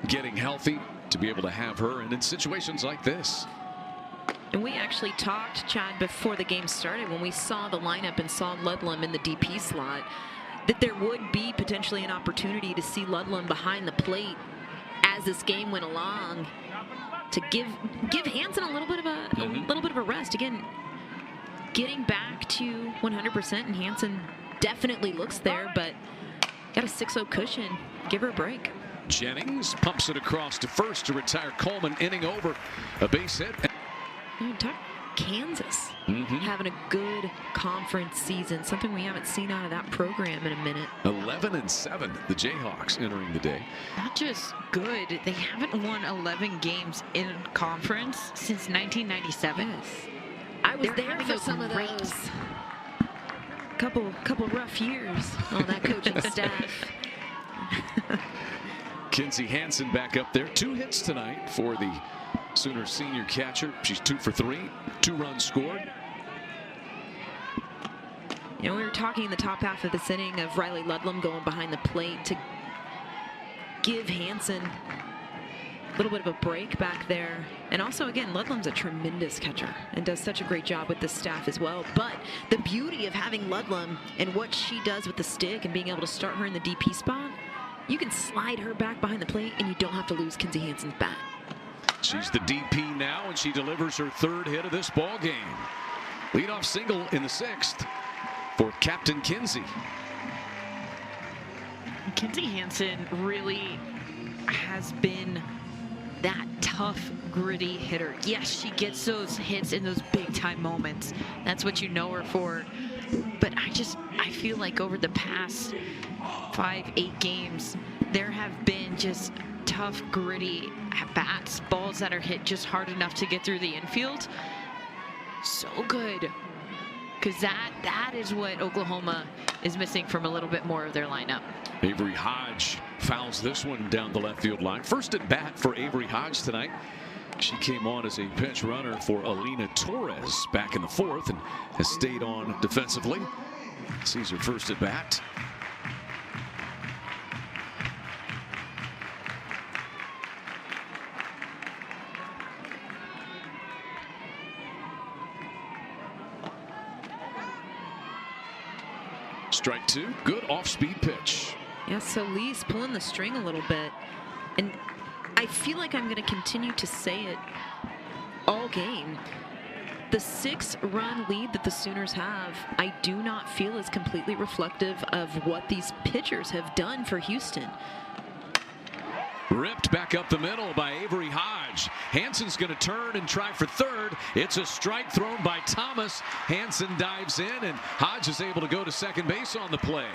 Speaker 1: getting healthy, to be able to have her, and in situations like this.
Speaker 3: And we actually talked, Chad, before the game started, when we saw the lineup and saw Ludlam in the DP slot, that there would be potentially an opportunity to see Ludlam behind the plate as this game went along, to give Hansen a little bit of a rest. Again, getting back to 100%, and Hansen definitely looks there, but got a 6-0 cushion. Give her a break.
Speaker 1: Jennings pumps it across to first to retire Coleman, inning over, a base hit.
Speaker 3: Kansas having a good conference season, something we haven't seen out of that program in a minute.
Speaker 1: 11-7, the Jayhawks entering the day.
Speaker 2: Not just good, they haven't won 11 games in conference since 1997.
Speaker 3: Yes. I was there for some of those. Couple rough years on that coaching staff.
Speaker 1: Kinsey Hansen back up there. 2 hits tonight for the Sooners senior catcher. She's 2 for 3, 2 runs scored.
Speaker 3: You know, we were talking in the top half of this inning of Riley Ludlam going behind the plate to give Hansen a little bit of a break back there. And also, again, Ludlam's a tremendous catcher and does such a great job with this staff as well. But the beauty of having Ludlam and what she does with the stick and being able to start her in the DP spot, you can slide her back behind the plate and you don't have to lose Kinsey Hansen's bat.
Speaker 1: She's the DP now, and she delivers her 3rd hit of this ball game. Leadoff single in the 6th for Captain Kinsey.
Speaker 2: Kinsey Hansen really has been that tough, gritty hitter. Yes, she gets those hits in those big-time moments. That's what you know her for. But I feel like over the past 5-8 games, there have been just tough, gritty bats, balls that are hit just hard enough to get through the infield. So good. Because that is what Oklahoma is missing from a little bit more of their lineup.
Speaker 1: Avery Hodge fouls this one down the left field line. First at bat for Avery Hodge tonight. She came on as a pinch runner for Alina Torres back in the 4th and has stayed on defensively. Sees her first at bat. Strike 2, good off-speed pitch.
Speaker 3: Yeah, so Lee's pulling the string a little bit. And I feel like I'm going to continue to say it all game. The 6-run lead that the Sooners have, I do not feel is completely reflective of what these pitchers have done for Houston.
Speaker 1: Ripped back up the middle by Avery Hodge. Hansen's going to turn and try for 3rd. It's a strike thrown by Thomas. Hansen dives in, and Hodge is able to go to second base on the play.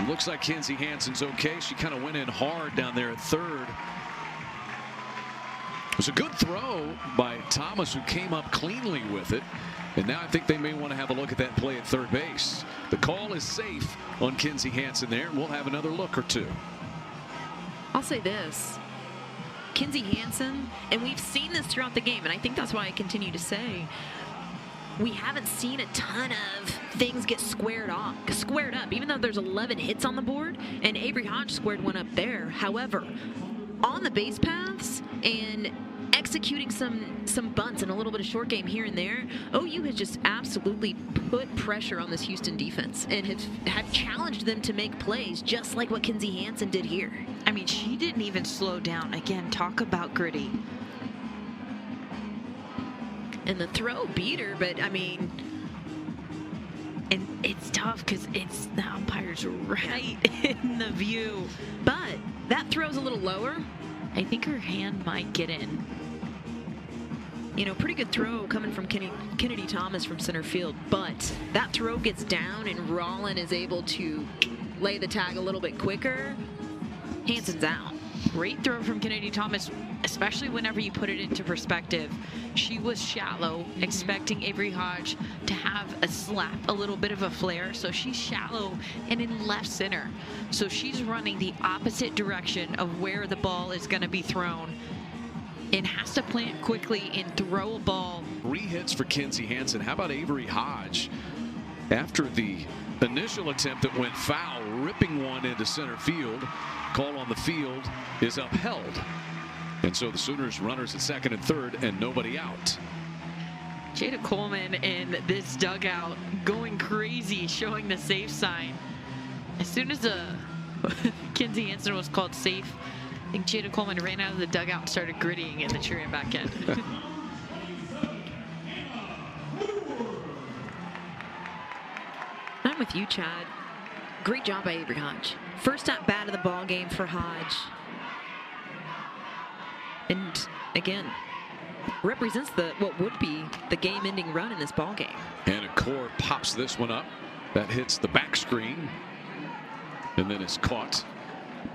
Speaker 1: Looks like Kinsey Hansen's okay. She kind of went in hard down there at 3rd. It was a good throw by Thomas, who came up cleanly with it. And now I think they may want to have a look at that play at 3rd base. The call is safe on Kinsey Hansen there, and we'll have another look or two.
Speaker 3: I'll say this. Kinsey Hansen, and we've seen this throughout the game, and I think that's why I continue to say we haven't seen a ton of things get squared up, even though there's 11 hits on the board, and Avery Hodge squared one up there. However, on the base paths and executing some bunts and a little bit of short game here and there, OU has just absolutely put pressure on this Houston defense and have challenged them to make plays, just like what Kinsey Hansen did here.
Speaker 2: I mean, she didn't even slow down. Again, talk about gritty.
Speaker 3: And the throw beat her, but I mean,
Speaker 2: and it's tough because it's the umpire's right in the view.
Speaker 3: But that throw's a little lower.
Speaker 2: I think her hand might get in.
Speaker 3: You know, pretty good throw coming from Kennedy Thomas from center field, but that throw gets down and Rollin is able to lay the tag a little bit quicker. Hansen's out.
Speaker 2: Great throw from Kennedy Thomas, especially whenever you put it into perspective. She was shallow, expecting Avery Hodge to have a slap, a little bit of a flare. So she's shallow and in left center. So she's running the opposite direction of where the ball is going to be thrown and has to plant quickly and throw a ball.
Speaker 1: 3 hits for Kinsey Hansen. How about Avery Hodge? After the initial attempt that went foul, ripping one into center field, call on the field is upheld. And so the Sooners runners at second and third and nobody out.
Speaker 2: Jada Coleman in this dugout going crazy, showing the safe sign. As soon as Kinsey Hansen was called safe, I think Jada Coleman ran out of the dugout and started grittying in the cheering back in.
Speaker 3: I'm with you, Chad. Great job by Avery Hodge. First at bat of the ball game for Hodge. And again, represents what would be the game-ending run in this ball game.
Speaker 1: And a core pops this one up. That hits the back screen. And then it's caught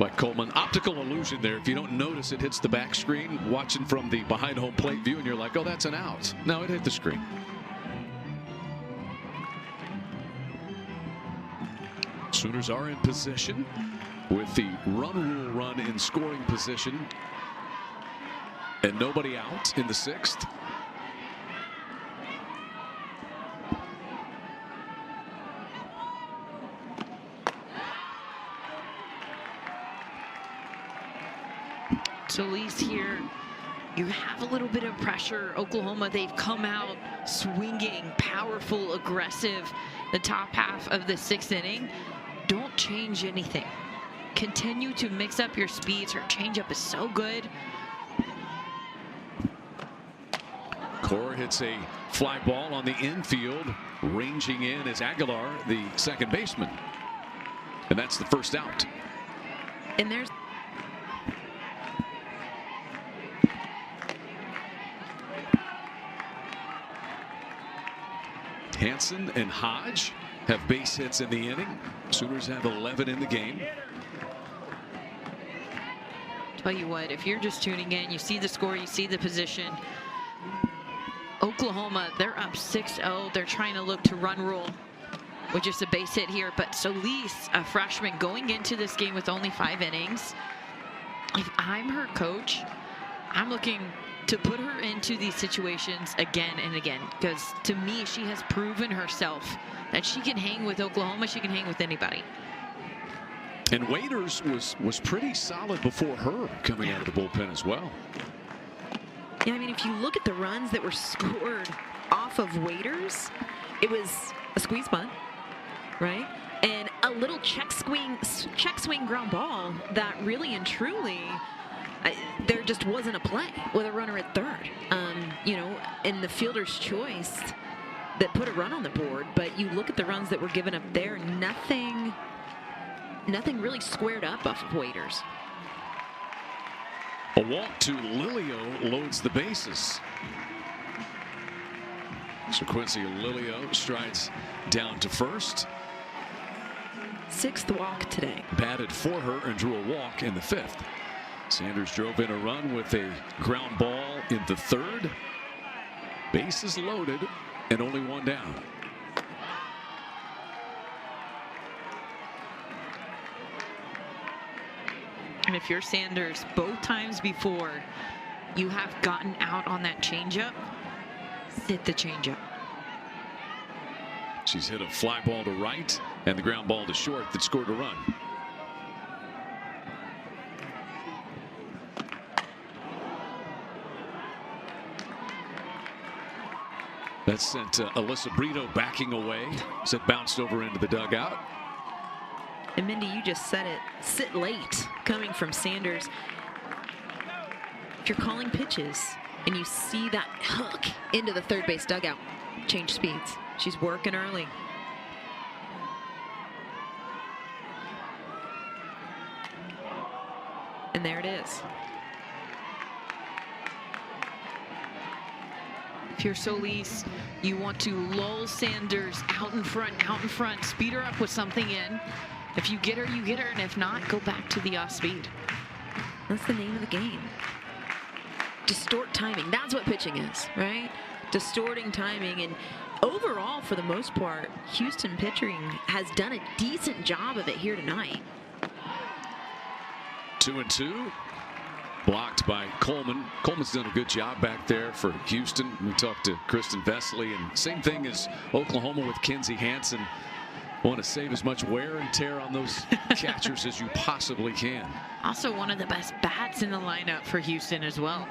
Speaker 1: by Coleman. Optical illusion there. If you don't notice it hits the back screen, watching from the behind home plate view, and you're like, oh, that's an out. No, it hit the screen. Sooners are in position with the run rule run in scoring position. And nobody out in the 6th.
Speaker 2: So at least here, you have a little bit of pressure. Oklahoma, they've come out swinging, powerful, aggressive, the top half of the 6th inning. Don't change anything. Continue to mix up your speeds. Her changeup is so good.
Speaker 1: Core hits a fly ball on the infield. Ranging in is Aguilar, the second baseman. And that's the first out.
Speaker 3: And there's
Speaker 1: Hansen and Hodge have base hits in the inning. Sooners have 11 in the game.
Speaker 2: Tell you what, if you're just tuning in, you see the score, you see the position. Oklahoma, they're up 6-0. They're trying to look to run rule with just a base hit here. But Solis, a freshman, going into this game with only 5 innings. If I'm her coach, I'm looking to put her into these situations again and again. Because to me, she has proven herself that she can hang with Oklahoma. She can hang with anybody.
Speaker 1: And Waiters was pretty solid before her coming out of the bullpen as well.
Speaker 3: Yeah, I mean, if you look at the runs that were scored off of Waiters, it was a squeeze bunt, right? And a little check swing ground ball that really and truly, there just wasn't a play with a runner at third. You know, in the fielder's choice that put a run on the board. But you look at the runs that were given up there, nothing really squared up off of Waiters.
Speaker 1: A walk to Lilio loads the bases. So Quincy Lilio strides down to first.
Speaker 3: 6th walk today.
Speaker 1: Batted for her and drew a walk in the 5th. Sanders drove in a run with a ground ball in the 3rd. Bases loaded and only 1 down.
Speaker 2: And if you're Sanders, both times before you have gotten out on that changeup, sit the changeup.
Speaker 1: She's hit a fly ball to right and the ground ball to short that scored a run. That sent Alyssa Brito backing away as it bounced over into the dugout.
Speaker 3: And Mindy, you just said it, sit late coming from Sanders. If you're calling pitches and you see that hook into the third base dugout, change speeds. She's working early. And there it is.
Speaker 2: If you're Solis, you want to lull Sanders out in front, speed her up with something in. If you get her, you get her, and if not, go back to the off speed.
Speaker 3: That's the name of the game. distort timing. That's what pitching is, right? Distorting timing. And overall, for the most part, Houston pitching has done a decent job of it here tonight.
Speaker 1: 2-2. Blocked by Coleman. Coleman's done a good job back there for Houston. We talked to Kristen Vesely, and same thing as Oklahoma with Kenzie Hansen. Want to save as much wear and tear on those catchers as you possibly can.
Speaker 2: Also one of the best bats in the lineup for Houston as well.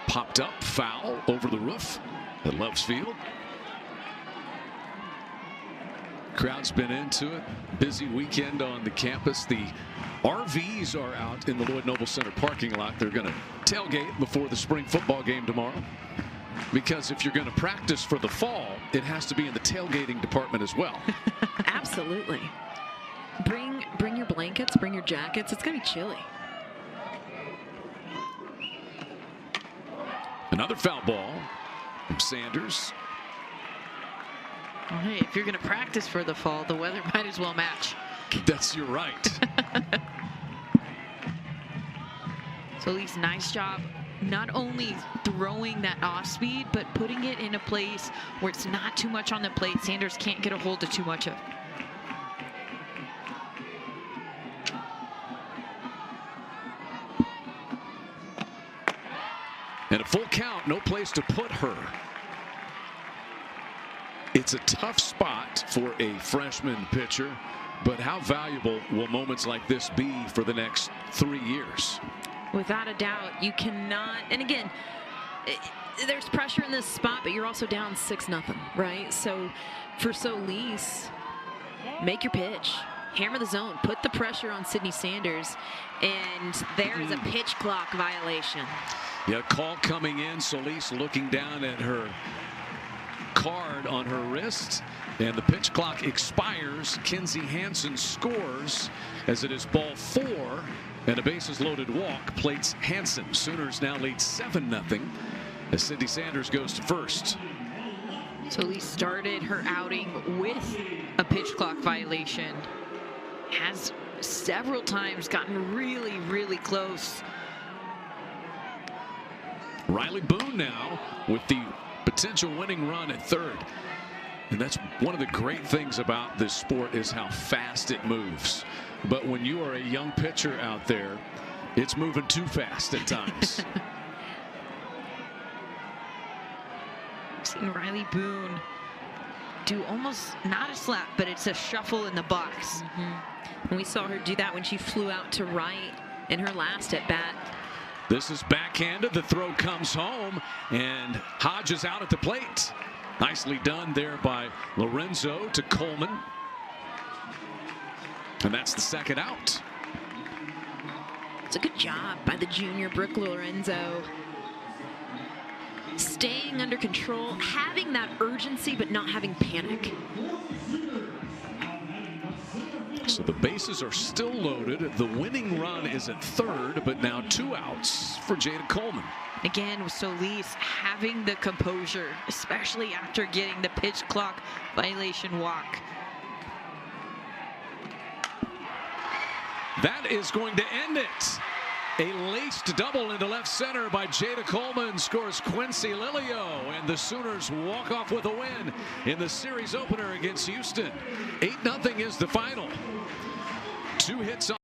Speaker 1: Popped up, foul over the roof at Love's Field. Crowd's been into it. Busy weekend on the campus. The RVs are out in the Lloyd Noble Center parking lot. They're going to tailgate before the spring football game tomorrow. Because if you're going to practice for the fall, it has to be in the tailgating department as well.
Speaker 3: Absolutely. Bring your blankets, bring your jackets. It's going to be chilly.
Speaker 1: Another foul ball from Sanders.
Speaker 2: Well, hey, if you're going to practice for the fall, the weather might as well match.
Speaker 1: You're right.
Speaker 2: So at least nice job not only throwing that off speed, but putting it in a place where it's not too much on the plate. Sanders can't get a hold of too much of it.
Speaker 1: And a full count, no place to put her. It's a tough spot for a freshman pitcher, but how valuable will moments like this be for the next 3 years?
Speaker 3: Without a doubt, you cannot. And again, there's pressure in this spot, but you're also down 6-0, right? So for Solis, make your pitch, hammer the zone, put the pressure on Sydney Sanders, and there is a pitch clock violation.
Speaker 1: Yeah, call coming in. Solis looking down at her card on her wrist, and the pitch clock expires. Kenzie Hansen scores as it is ball 4, and a bases loaded walk plates Hansen. Sooners now lead 7-0 as Sydney Sanders goes to first.
Speaker 2: Solis started her outing with a pitch clock violation. Has several times gotten really, really close.
Speaker 1: Riley Boone now with the potential winning run at third. And that's one of the great things about this sport is how fast it moves. But when you are a young pitcher out there, it's moving too fast at times.
Speaker 2: I've seen Riley Boone do almost not a slap, but it's a shuffle in the box.
Speaker 3: And we saw her do that when she flew out to right in her last at bat.
Speaker 1: This is backhanded. The throw comes home, and Hodge is out at the plate. Nicely done there by Lorenzo to Coleman. And that's the second out.
Speaker 3: It's a good job by the junior Brooke Lorenzo. Staying under control, having that urgency, but not having panic.
Speaker 1: So the bases are still loaded. The winning run is at third, but now 2 outs for Jada Coleman.
Speaker 2: Again, with Solis having the composure, especially after getting the pitch clock violation walk.
Speaker 1: That is going to end it. A laced double into left center by Jada Coleman scores Quincy Lilio, and the Sooners walk off with a win in the series opener against Houston. 8-0 is the final. 2 hits on